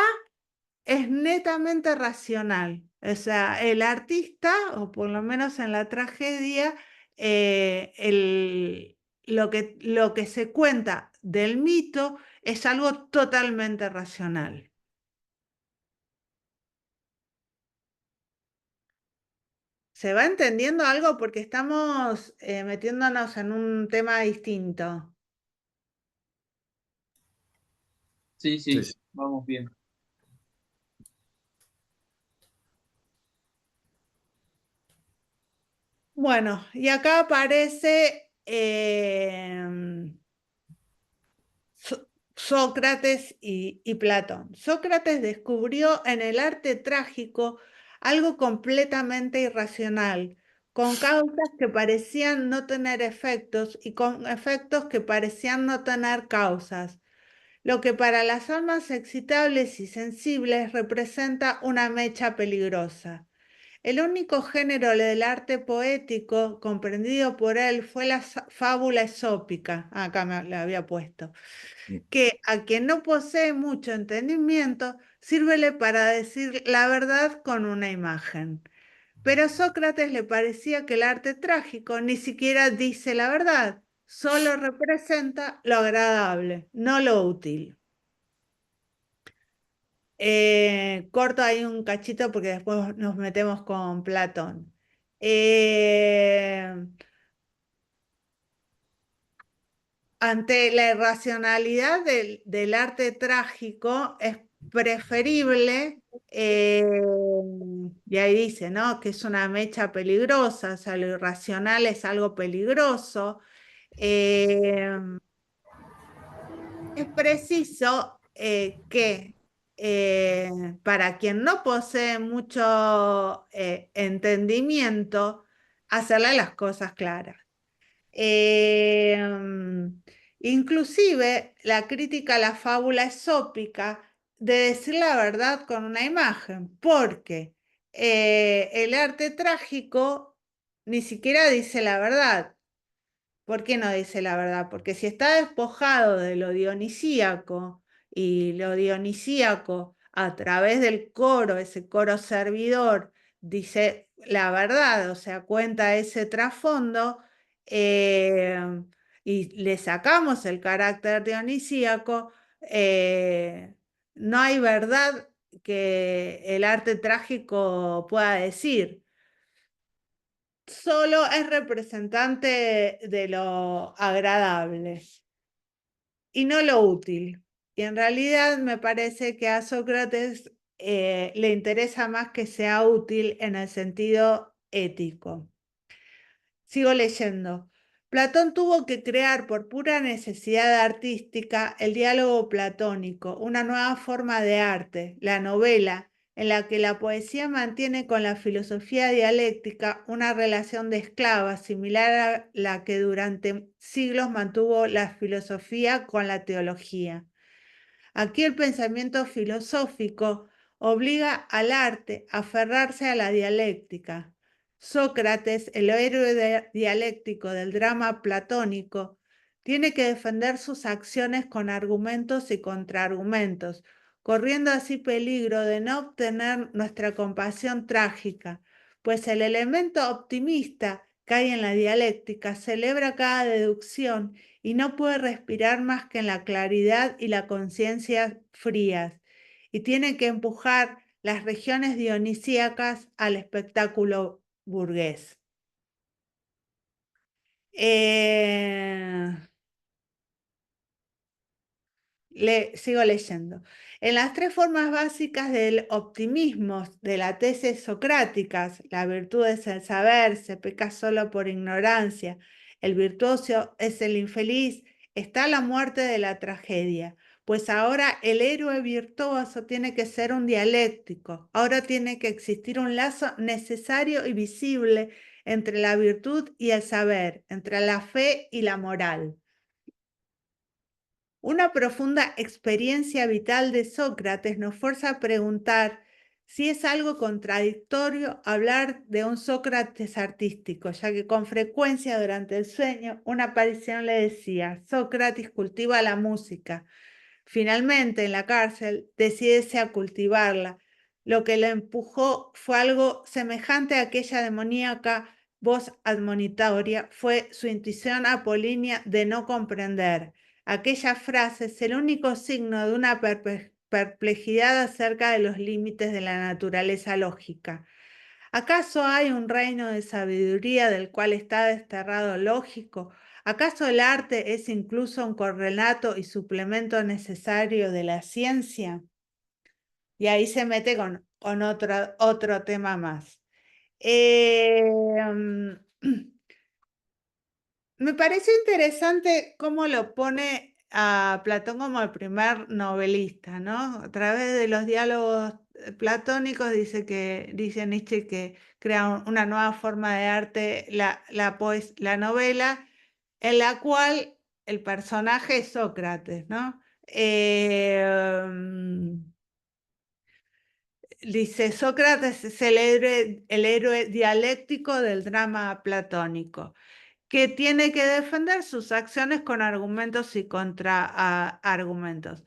es netamente racional. O sea, el artista, o por lo menos en la tragedia, lo que se cuenta del mito es algo totalmente racional. ¿Se va entendiendo algo? Porque estamos metiéndonos en un tema distinto. Sí, Sí, sí, sí. vamos bien. Bueno, y acá aparece Sócrates y Platón. Sócrates descubrió en el arte trágico algo completamente irracional, con causas que parecían no tener efectos y con efectos que parecían no tener causas, lo que para las almas excitables y sensibles representa una mecha peligrosa. El único género del arte poético comprendido por él fue la fábula esópica. Acá me la había puesto, que a quien no posee mucho entendimiento, sírvele para decir la verdad con una imagen. Pero a Sócrates le parecía que el arte trágico ni siquiera dice la verdad, solo representa lo agradable, no lo útil. Corto ahí un cachito porque después nos metemos con Platón. Eh, Ante la irracionalidad del arte trágico es preferible, y ahí dice, ¿no? Que es una mecha peligrosa, o sea, lo irracional es algo peligroso. eh, es preciso que para quien no posee mucho entendimiento, hacerle las cosas claras. Eh, Inclusive la crítica a la fábula esópica de decir la verdad con una imagen, porque el arte trágico ni siquiera dice la verdad. ¿Por qué no dice la verdad? Porque si está despojado de lo dionisíaco, y lo dionisíaco a través del coro, ese coro servidor, dice la verdad, o sea, cuenta ese trasfondo, eh, y le sacamos el carácter dionisíaco, no hay verdad que el arte trágico pueda decir. solo es representante de lo agradable y no lo útil. Y en realidad me parece que a Sócrates le interesa más que sea útil en el sentido ético. Sigo leyendo. Platón tuvo que crear por pura necesidad artística el diálogo platónico, una nueva forma de arte, la novela, en la que la poesía mantiene con la filosofía dialéctica una relación de esclava similar a la que durante siglos mantuvo la filosofía con la teología. Aquí el pensamiento filosófico obliga al arte a aferrarse a la dialéctica. Sócrates, el héroe dialéctico del drama platónico, tiene que defender sus acciones con argumentos y contraargumentos, corriendo así peligro de no obtener nuestra compasión trágica, pues el elemento optimista que hay en la dialéctica celebra cada deducción y no puede respirar más que en la claridad y la conciencia frías, y tiene que empujar las regiones dionisíacas al espectáculo burgués. Sigo leyendo. En las tres formas básicas del optimismo de la tesis socráticas, la virtud es el saber, se peca solo por ignorancia, el virtuoso es el infeliz, está la muerte de la tragedia. Pues ahora el héroe virtuoso tiene que ser un dialéctico, ahora tiene que existir un lazo necesario y visible entre la virtud y el saber, entre la fe y la moral. Una profunda experiencia vital de Sócrates nos fuerza a preguntar si es algo contradictorio hablar de un Sócrates artístico, ya que con frecuencia durante el sueño una aparición le decía: Sócrates cultiva la música. Finalmente, en la cárcel, decídese a cultivarla. Lo que le empujó fue algo semejante a aquella demoníaca voz admonitoria, fue su intuición apolínea de no comprender. Aquella frase es el único signo de una perplejidad acerca de los límites de la naturaleza lógica. ¿Acaso hay un reino de sabiduría del cual está desterrado lógico? ¿Acaso el arte es incluso un correlato y suplemento necesario de la ciencia? Y ahí se mete con otro tema más. Me pareció interesante cómo lo pone a Platón como el primer novelista, ¿no? A través de los diálogos platónicos dice Nietzsche que crea una nueva forma de arte, la novela, en la cual el personaje es Sócrates, ¿no? Dice, Sócrates es el héroe dialéctico del drama platónico, que tiene que defender sus acciones con argumentos y contraargumentos.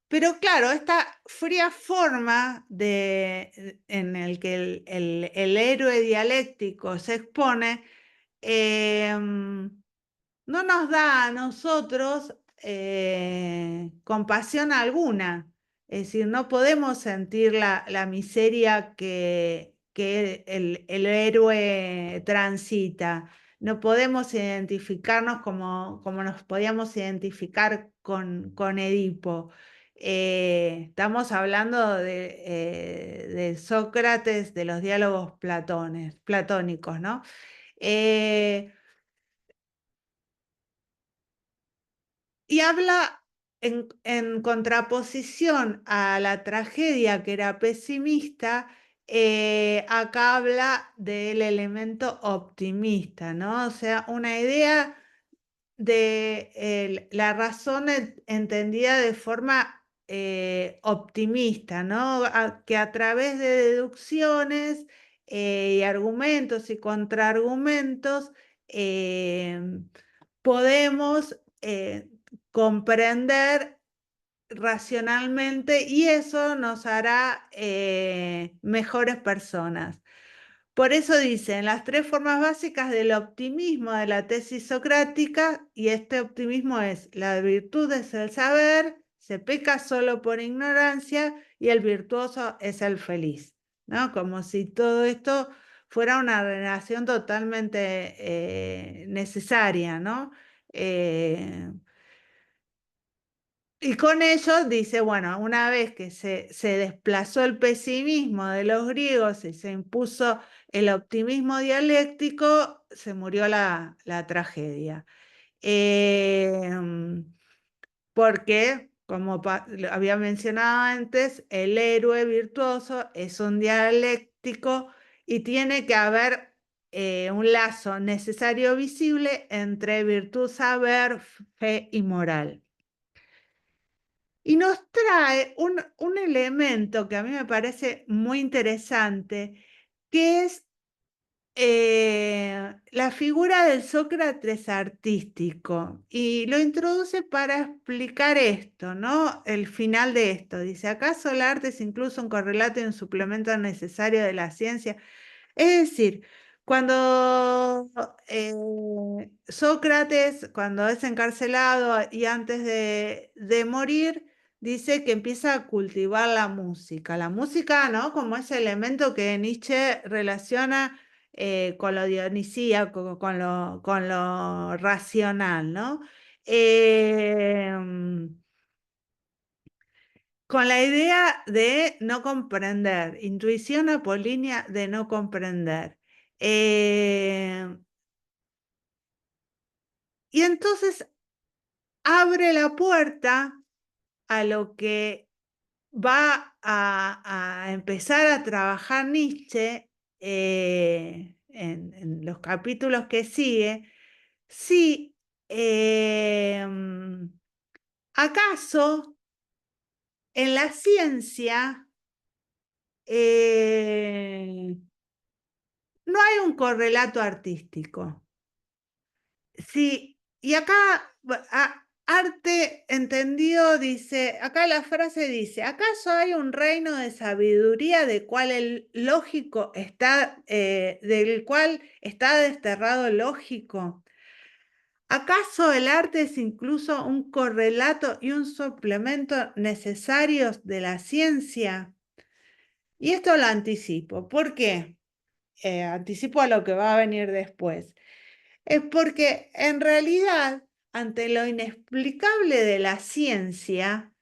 Pero claro, esta fría forma en el que el héroe dialéctico se expone no nos da a nosotros compasión alguna. Es decir, no podemos sentir la miseria que el héroe transita. No podemos identificarnos como nos podíamos identificar con Edipo. Estamos hablando de Sócrates, de los diálogos platónicos, ¿no? Y habla en contraposición a la tragedia que era pesimista, acá habla del elemento optimista, ¿no? O sea, una idea de la razón entendida de forma optimista, ¿no? Que a través de deducciones y argumentos y contraargumentos podemos comprender racionalmente y eso nos hará mejores personas. Por eso dicen las tres formas básicas del optimismo de la tesis socrática, y este optimismo es: la virtud es el saber, se peca solo por ignorancia y el virtuoso es el feliz, ¿no? Como si todo esto fuera una relación totalmente necesaria, ¿no? Y con ello dice, bueno, una vez que se desplazó el pesimismo de los griegos y se impuso el optimismo dialéctico, se murió la tragedia. Porque, como lo había mencionado antes, el héroe virtuoso es un dialéctico y tiene que haber un lazo necesario visible entre virtud, saber, fe y moral. Y nos trae un elemento que a mí me parece muy interesante, que es la figura del Sócrates artístico. Y lo introduce para explicar esto, ¿no? El final de esto. Dice, ¿acaso el arte es incluso un correlato y un suplemento necesario de la ciencia? Es decir, cuando Sócrates, cuando es encarcelado y antes de morir, dice que empieza a cultivar la música, ¿no? Como ese elemento que Nietzsche relaciona con lo dionisíaco, con lo racional, ¿no? Con la idea de no comprender, intuición apolínea de no comprender. Y entonces abre la puerta a lo que va a empezar a trabajar Nietzsche en los capítulos que sigue. Si acaso en la ciencia no hay un correlato artístico. Sí, y acá arte entendido dice, acá la frase dice, ¿acaso hay un reino de sabiduría del cual del cual está desterrado el lógico? ¿Acaso el arte es incluso un correlato y un suplemento necesarios de la ciencia? Y esto lo anticipo. ¿Por qué? Anticipo a lo que va a venir después. Es porque en realidad, ante lo inexplicable de la ciencia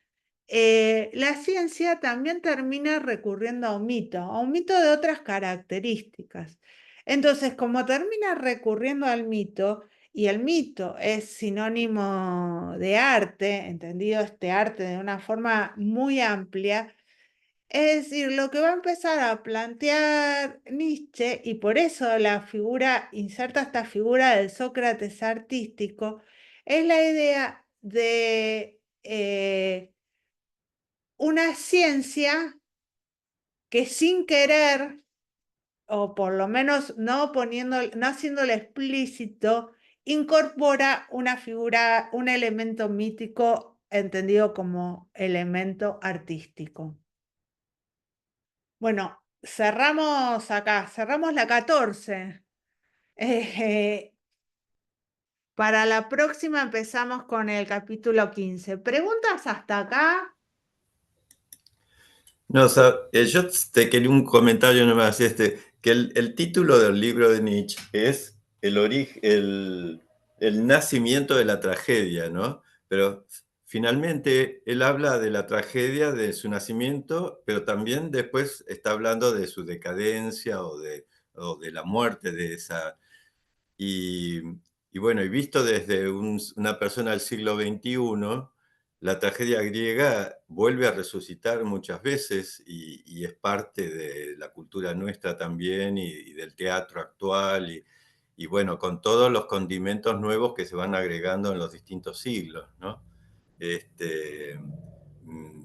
también termina recurriendo a un mito de otras características. Entonces, como termina recurriendo al mito, y el mito es sinónimo de arte, entendido este arte de una forma muy amplia, es decir, lo que va a empezar a plantear Nietzsche, y por eso inserta esta figura del Sócrates artístico, es la idea de una ciencia que sin querer, o por lo menos no haciéndolo explícito, incorpora una figura, un elemento mítico entendido como elemento artístico. Bueno, cerramos acá, cerramos la 14. Para la próxima empezamos con el capítulo 15. ¿Preguntas hasta acá? No, o sea, yo te quería un comentario nomás, que el título del libro de Nietzsche es el nacimiento de la tragedia, ¿no? Pero finalmente él habla de la tragedia de su nacimiento, pero también después está hablando de su decadencia o de la muerte de esa. Y, y bueno, y visto desde una persona del siglo XXI, la tragedia griega vuelve a resucitar muchas veces y es parte de la cultura nuestra también y del teatro actual y bueno, con todos los condimentos nuevos que se van agregando en los distintos siglos, ¿no? Este,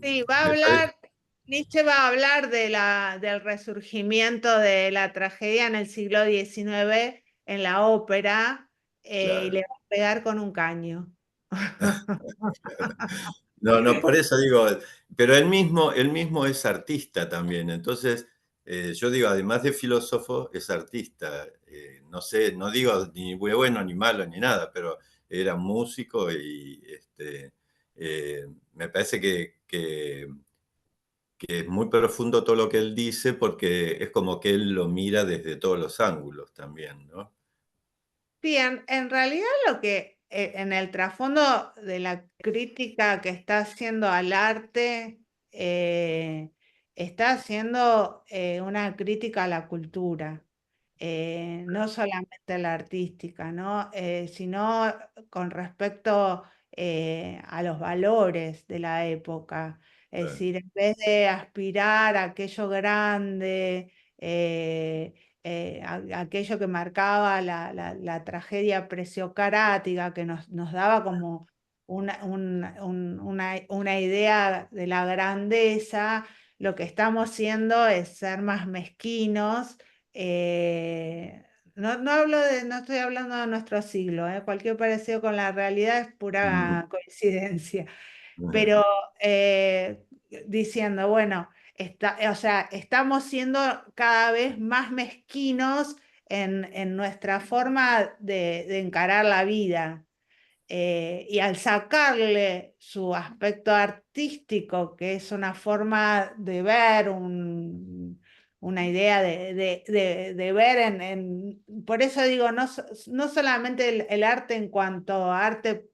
Sí, me parece, Nietzsche va a hablar del resurgimiento de la tragedia en el siglo XIX en la ópera y claro. le va a pegar con un caño. No, no, por eso digo, pero él mismo es artista también, entonces yo digo, además de filósofo, es artista. No sé, no digo ni bueno ni malo ni nada, pero era músico y me parece que es muy profundo todo lo que él dice, porque es como que él lo mira desde todos los ángulos también, ¿no? Sí, en realidad lo que en el trasfondo de la crítica que está haciendo al arte, está haciendo una crítica a la cultura, no solamente a la artística, ¿no? Sino con respecto a los valores de la época. Es decir, en vez de aspirar a aquello grande, aquello que marcaba la tragedia presocrática, que nos daba como una idea de la grandeza, lo que estamos haciendo es ser más mezquinos. No estoy hablando de nuestro siglo, cualquier parecido con la realidad es Mm, pura coincidencia, mm, pero diciendo, bueno, o sea, estamos siendo cada vez más mezquinos en nuestra forma de encarar la vida. Y al sacarle su aspecto artístico, que es una forma de ver, una idea de ver por eso digo, no solamente el arte en cuanto a arte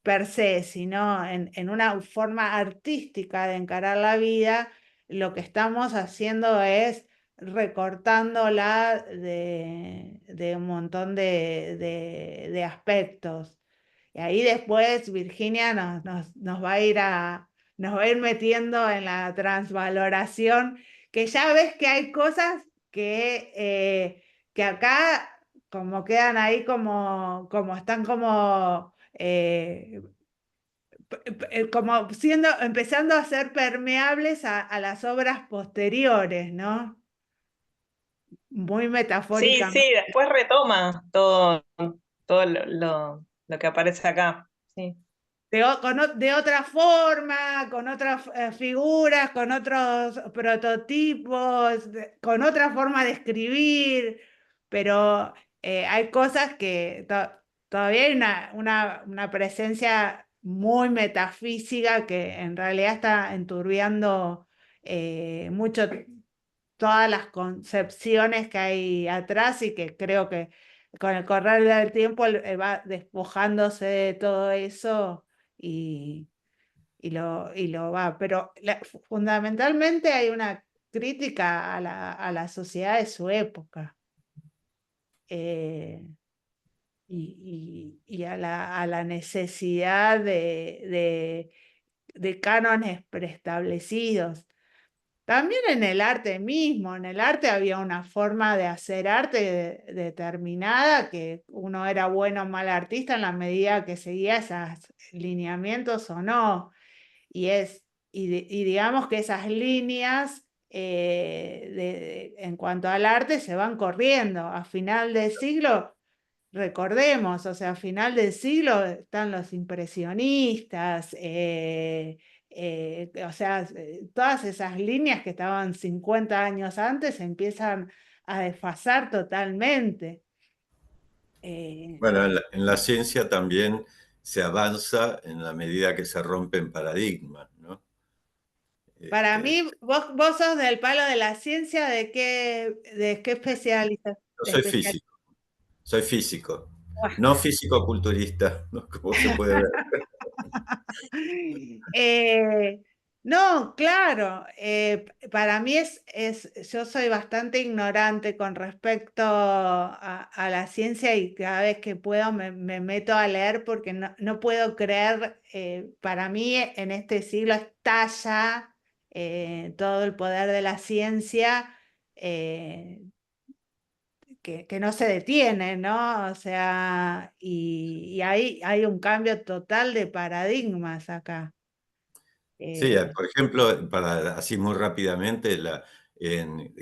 per se, sino en una forma artística de encarar la vida, lo que estamos haciendo es recortándola de un montón de aspectos. Y ahí después Virginia nos va a nos va a ir metiendo en la transvaloración, que ya ves que hay cosas que acá como quedan ahí como están como empezando a ser permeables a las obras posteriores, ¿no? Muy Sí, sí, metafóricamente. después retoma todo lo que aparece acá. Sí. De otra forma, con otras figuras, con otros prototipos, con otra forma de escribir, pero hay cosas que todavía hay una presencia muy metafísica que en realidad está enturbiando mucho todas las concepciones que hay atrás y que creo que con el correr del tiempo va despojándose de todo eso y, y lo va. Pero fundamentalmente hay una crítica a la sociedad de su época eh, y a la necesidad de cánones preestablecidos. También en el arte mismo, en el arte había una forma de hacer arte determinada, que uno era bueno o mal artista en la medida que seguía esos lineamientos o no. Y digamos que esas líneas en cuanto al arte se van corriendo. A final del siglo, recordemos, o sea, a final del siglo están los impresionistas, o sea, todas esas líneas que estaban 50 años antes empiezan a desfasar totalmente. Bueno, en la ciencia también se avanza en la medida que se rompen paradigmas, ¿no? Para Este, mí, vos sos del palo de la ciencia, de qué especialización? yo soy físico, Buah. no físico-culturista, ¿no? Como se puede ver. Eh, no, claro, para mí yo soy bastante ignorante con respecto a la ciencia y cada vez que puedo me meto a leer porque no puedo creer, para mí en este siglo estalla todo el poder de la ciencia. eh, que no se detiene, ¿no? O sea, y hay un cambio total de paradigmas acá. Sí, Eh, por ejemplo, para así muy rápidamente,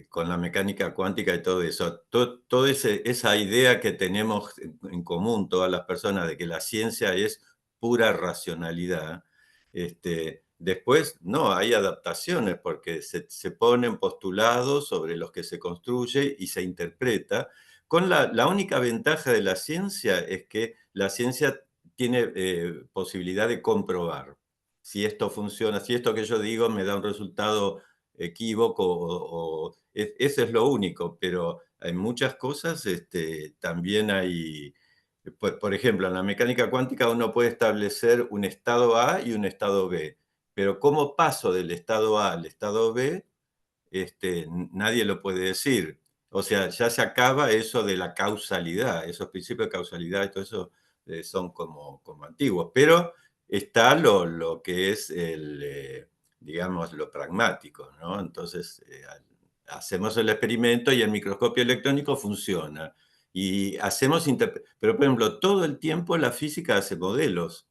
con la mecánica cuántica y todo eso, toda esa idea que tenemos en común todas las personas de que la ciencia es pura racionalidad, después no, hay adaptaciones porque se ponen postulados sobre los que se construye y se interpreta, con la única ventaja de la ciencia es que la ciencia tiene posibilidad de comprobar si esto funciona, si esto que yo digo me da un resultado equívoco, eso es lo único, pero en muchas cosas también hay, por ejemplo, en la mecánica cuántica uno puede establecer un estado A y un estado B, pero cómo paso del estado A al estado B, nadie lo puede decir. O sea, ya se acaba eso de la causalidad, esos principios de causalidad y todo eso son como antiguos, pero está lo que es digamos, lo pragmático, ¿no? Entonces, hacemos el experimento y el microscopio electrónico funciona. Y hacemos, pero por ejemplo, todo el tiempo la física hace modelos.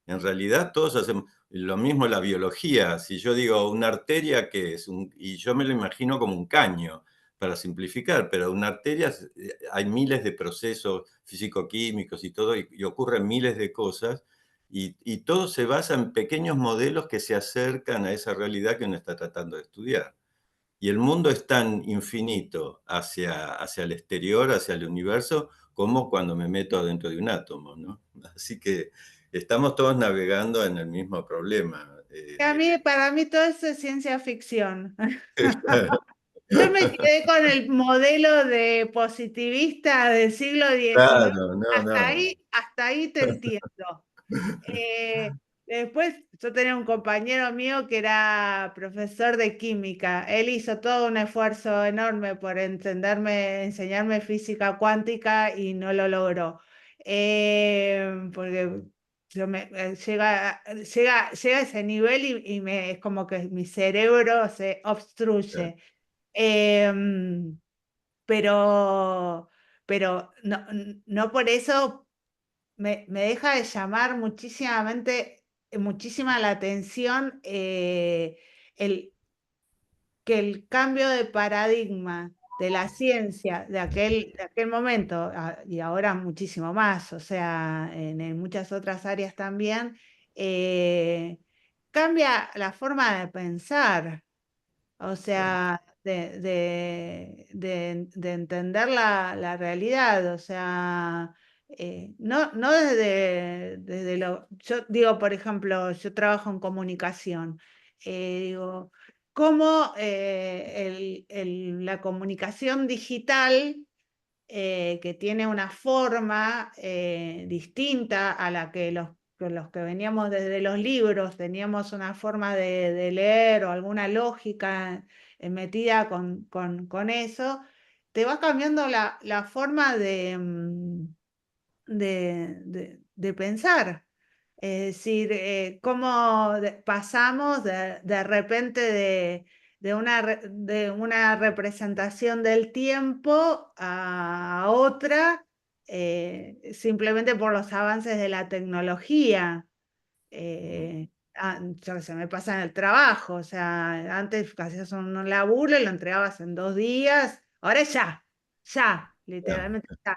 En realidad todos hacemos lo mismo la biología. Si yo digo una arteria, ¿qué es? Y yo me lo imagino como un caño, para simplificar, pero una arteria hay miles de procesos físico-químicos y todo, y ocurren miles de cosas, y todo se basa en pequeños modelos que se acercan a esa realidad que uno está tratando de estudiar. Y el mundo es tan infinito hacia el exterior, hacia el universo, como cuando me meto dentro de un átomo, ¿no? Así que estamos todos navegando en el mismo problema. Para mí todo eso es ciencia ficción. Yo me quedé con el modelo de positivista del siglo XIX. Claro, no, no. Hasta ahí te entiendo. Eh, Después yo tenía un compañero mío que era profesor de química. Él hizo todo un esfuerzo enorme por enseñarme física cuántica y no lo logró. Porque llega a ese nivel es como que mi cerebro se obstruye. Em, pero, pero no por eso me deja de llamar muchísima la atención que el cambio de paradigma de la ciencia de aquel momento y ahora muchísimo más, o sea, en muchas otras áreas también, eh, cambia la forma de pensar. O sea, de entender la realidad, o sea, no desde yo digo, por ejemplo, yo trabajo en comunicación, digo, cómo la comunicación digital que tiene una forma distinta a la que los que veníamos desde los libros teníamos una forma de leer o alguna lógica metida con eso, te va cambiando la forma de pensar. Es decir, cómo pasamos de repente de una representación del tiempo a otra, simplemente por los avances de la tecnología. Yo qué sé, me pasa en el trabajo, o sea, antes hacías un laburo y lo entregabas en 2 días, ahora es ya, literalmente ya.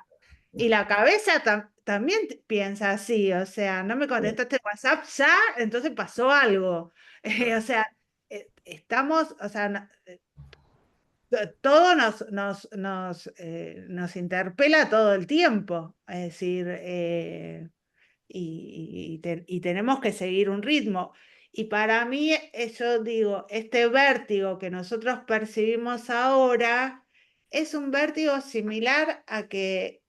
Y la cabeza también piensa así, o sea, no me contestaste WhatsApp ya, entonces pasó algo. O sea, estamos, o sea, todo nos interpela todo el tiempo, es decir, y tenemos que seguir un ritmo. Y para mí, yo digo, este vértigo que nosotros percibimos ahora es un vértigo similar al que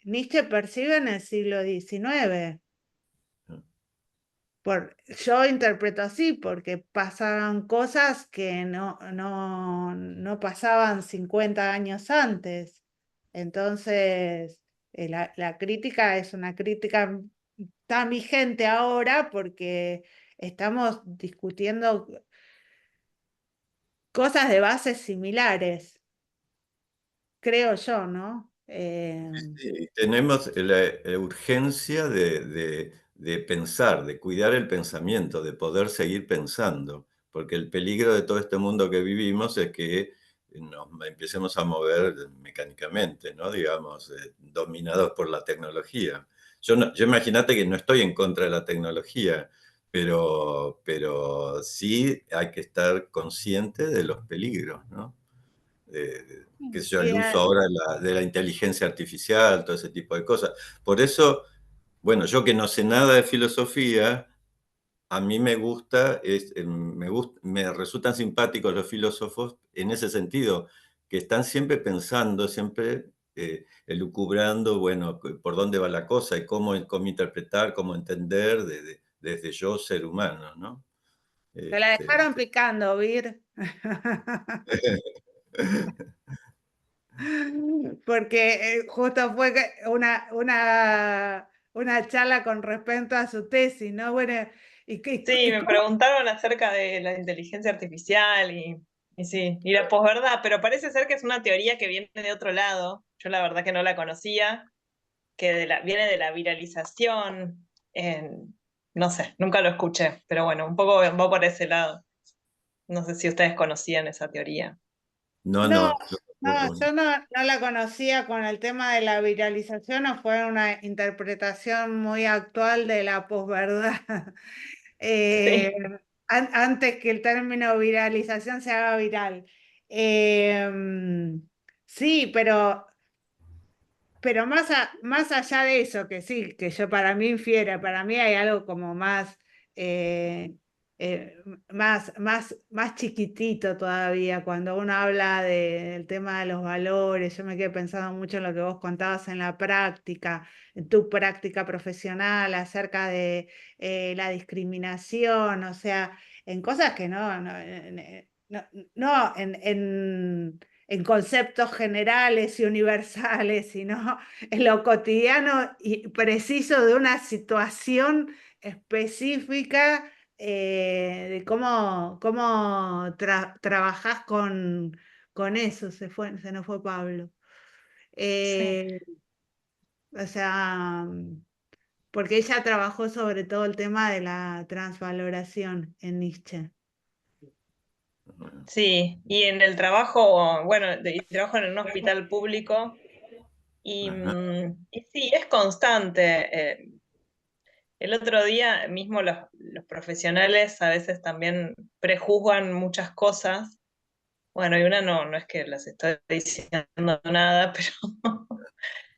Nietzsche percibe en el siglo XIX. Yo interpreto así porque pasaban cosas que no pasaban 50 años antes. Entonces, la crítica es una crítica tan vigente ahora porque estamos discutiendo cosas de bases similares, creo yo, ¿no? Sí, tenemos la urgencia de pensar, de cuidar el pensamiento, de poder seguir pensando, porque el peligro de todo este mundo que vivimos es que nos empecemos a mover mecánicamente, ¿no? Digamos, dominados por la tecnología. Yo imagínate que no estoy en contra de la tecnología, pero sí hay que estar consciente de los peligros, ¿no? Qué sé yo, Y, el uso ahora de la inteligencia artificial, todo ese tipo de cosas. Por eso, bueno, yo que no sé nada de filosofía, a mí me gusta, me resultan simpáticos los filósofos en ese sentido, que están siempre pensando, siempre elucubrando, bueno, por dónde va la cosa y cómo interpretar, cómo entender desde yo, ser humano, ¿no? Te la Este, dejaron picando, Vir. Porque justo fue una charla con respecto a su tesis, ¿no? Bueno, Sí, me preguntaron acerca de la inteligencia artificial y sí, y la posverdad, pero parece ser que es una teoría que viene de otro lado. Yo la verdad que no la conocía, que viene de la viralización. No sé, nunca lo escuché, pero bueno, un poco va por ese lado. No sé si ustedes conocían esa teoría. no, No, no, yo no, tampoco. yo no la conocía con el tema de la viralización, o fue una interpretación muy actual de la posverdad. Eh, Sí, antes que el término viralización se haga viral. Sí, pero más allá de eso, que sí, que yo para mí infiere, para mí hay algo como más, eh, más chiquitito todavía, cuando uno habla del tema de los valores. Yo me quedé pensando mucho en lo que vos contabas en la práctica, en tu práctica profesional, acerca de la discriminación, o sea, en cosas que no, en conceptos generales y universales, sino en lo cotidiano y preciso de una situación específica, de cómo trabajás con eso. Se nos fue Pablo. sí. Eh, o sea, porque ella trabajó sobre todo el tema de la transvaloración en Nietzsche. Sí, y en el trabajo, bueno, trabajo en un hospital público Ajá, y sí, es constante. El otro día mismo los profesionales a veces también prejuzgan muchas cosas. Bueno, y una no es que les estoy diciendo nada,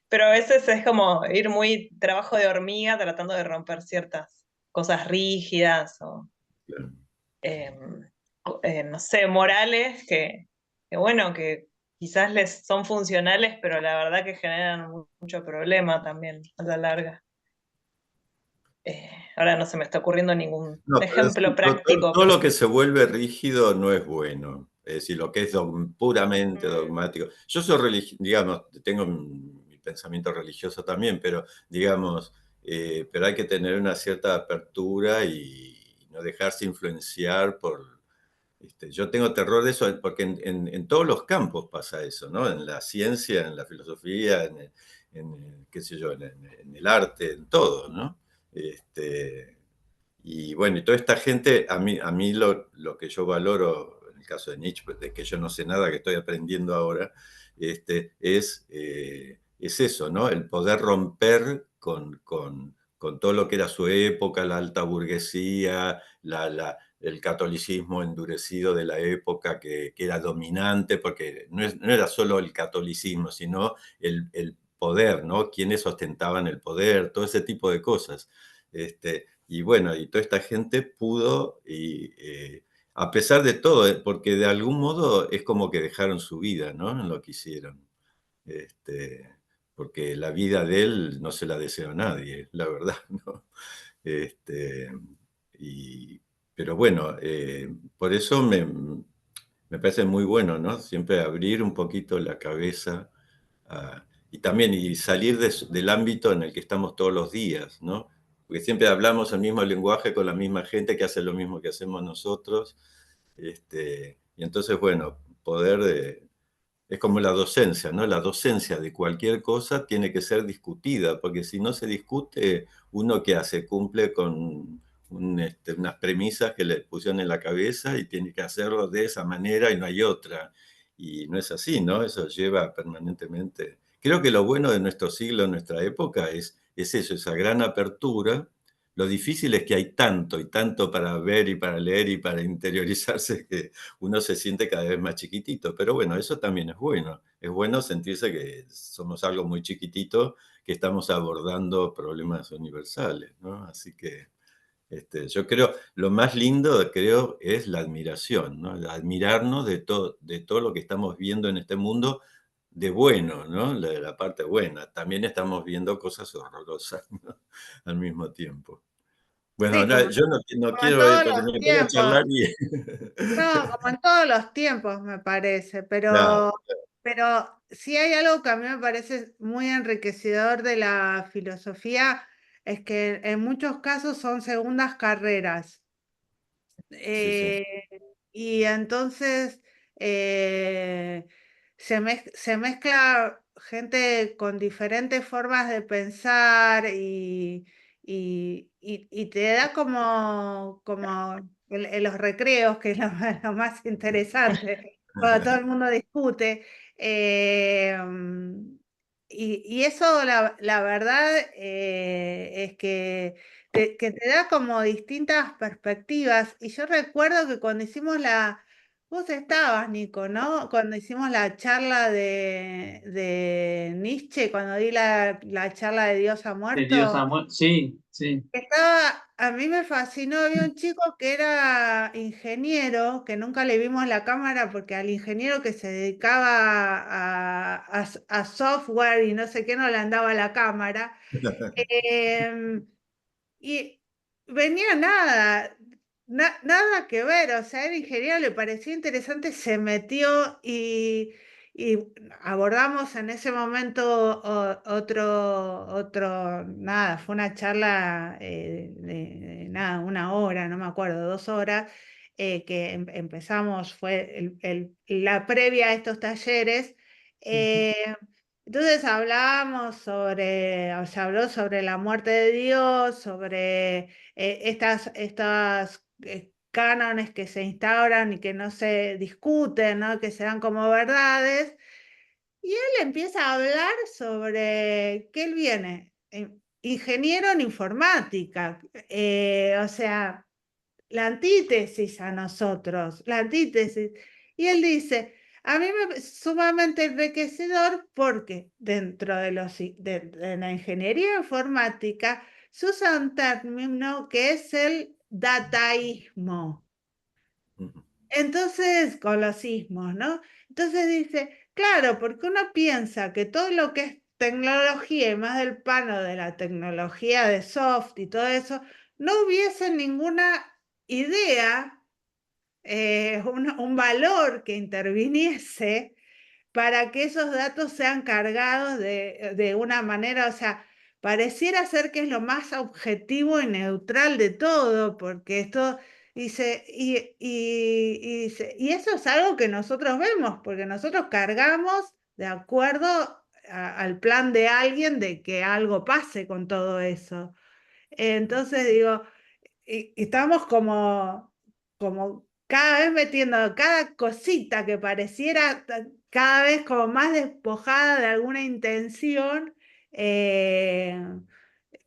pero a veces es como ir muy trabajo de hormiga tratando de romper ciertas cosas rígidas o, claro. eh, no sé, morales que bueno, que quizás les son funcionales, pero la verdad que generan mucho problema también a la larga. Ahora no se me está ocurriendo ningún No, pero ejemplo sí, todo, práctico, todo pero lo que se vuelve rígido no es bueno. Es decir, lo que es puramente mm, dogmático. Yo soy religioso, digamos, tengo mi pensamiento religioso también, pero digamos, pero hay que tener una cierta apertura y no dejarse influenciar por. Yo tengo terror de eso porque en todos los campos pasa eso, ¿no? En la ciencia, en la filosofía, qué sé yo, en el arte, en todo, ¿no? Este, y bueno, y toda esta gente, a mí lo que yo valoro, en el caso de Nietzsche, pues, de que yo no sé nada, que estoy aprendiendo ahora, es eso, ¿no? El poder romper con todo lo que era su época, la alta burguesía, el catolicismo endurecido de la época que era dominante, porque no era solo el catolicismo, sino el poder, ¿no? Quienes ostentaban el poder, todo ese tipo de cosas. Y bueno, y toda esta gente pudo, a pesar de todo, porque de algún modo es como que dejaron su vida, ¿no? En lo que hicieron. Este, porque la vida de él no se la deseo a nadie, la verdad, ¿no? Este, y, pero bueno, por eso me parece muy bueno, ¿no? Siempre abrir un poquito la cabeza y también y salir del ámbito en el que estamos todos los días, ¿no? Porque siempre hablamos el mismo lenguaje con la misma gente que hace lo mismo que hacemos nosotros. Y entonces, bueno, es como la docencia, ¿no? La docencia de cualquier cosa tiene que ser discutida, porque si no se discute, uno que hace cumple con unas premisas que le pusieron en la cabeza y tiene que hacerlo de esa manera y no hay otra. Y no es así, ¿no? Eso lleva permanentemente. Creo que lo bueno de nuestro siglo, nuestra época, es eso, esa gran apertura. Lo difícil es que hay tanto y tanto para ver y para leer y para interiorizarse que uno se siente cada vez más chiquitito. Pero bueno, eso también es bueno. Es bueno sentirse que somos algo muy chiquitito, que estamos abordando problemas universales, ¿no? Así que Yo creo, lo más lindo, creo, es la admiración, ¿no? El admirarnos de todo lo que estamos viendo en este mundo de bueno, ¿no? La parte buena. También estamos viendo cosas horrorosas, ¿no? Al mismo tiempo. Bueno, Sí, como, yo no como en quiero, todos porque los me pongo a tiempos. charlar y... No, como en todos los tiempos, me parece, Claro, pero sí hay algo que a mí me parece muy enriquecedor de la filosofía, es que en muchos casos son segundas carreras. sí, sí. Eh, y entonces se mezcla gente con diferentes formas de pensar y te da como en los recreos, que es lo, lo más interesante, cuando todo el mundo discute. eh, y eso, la verdad, es que te da como distintas perspectivas. Y yo recuerdo que cuando hicimos vos estabas, Nico, ¿no? Cuando hicimos la charla de Nietzsche, cuando di la charla de Dios ha De Dios muerto, amor. Sí, sí. a mí me fascinó, había un chico que era ingeniero, que nunca le vimos la cámara porque al ingeniero que se dedicaba a software y no sé qué no le andaba la cámara. Em, y venía nada que ver, o sea, era ingeniero, le pareció interesante, se metió y abordamos en ese momento nada, fue una charla de nada, 1 hora, no me acuerdo, 2 horas, que empezamos, fue la previa a estos talleres. Ujú. eh, entonces hablábamos o se habló sobre la muerte de Dios, sobre estas cánones que se instauran y que no se discuten, ¿no? Que se dan como verdades. Y él empieza a hablar sobre que él viene, ingeniero en informática, o sea, la antítesis a nosotros, la antítesis. Y él dice, a mí me es sumamente enriquecedor porque dentro de la ingeniería informática se usa un término que es el dataísmo. Ujú. Entonces, con los sismos, ¿no? Entonces dice, claro, porque uno piensa que todo lo que es tecnología y más del pano de la tecnología de soft y todo eso, no hubiese ninguna idea, un valor que interviniese para que esos datos sean cargados de una manera, o sea, pareciera ser que es lo más objetivo y neutral de todo, porque esto dice, y eso es algo que nosotros vemos, porque nosotros cargamos de acuerdo al plan de alguien de que algo pase con todo eso. Entonces digo, y estamos como cada vez metiendo cada cosita que pareciera cada vez como más despojada de alguna intención, eh,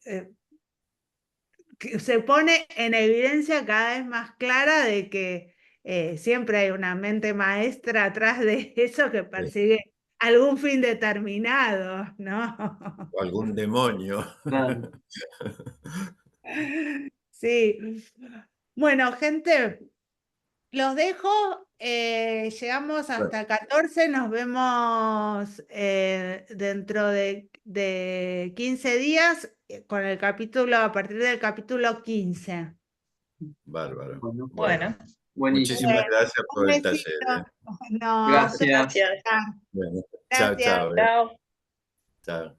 eh, que se pone en evidencia cada vez más clara de que siempre hay una mente maestra atrás de eso que Sí. persigue algún fin determinado, ¿no? O algún demonio. Claro. Sí. Bueno, gente. Los dejo, llegamos Bueno, hasta 14, nos vemos dentro de 15 días con el capítulo, a partir del capítulo 15. bárbaro. Bueno, Bueno, Bueno, buenísimo. muchísimas Bueno, gracias un por el taller, besito. ¿eh? No, a ustedes. Gracias. gracias. Bueno, chao, Gracias. chao, ¿eh? Chao. Chao.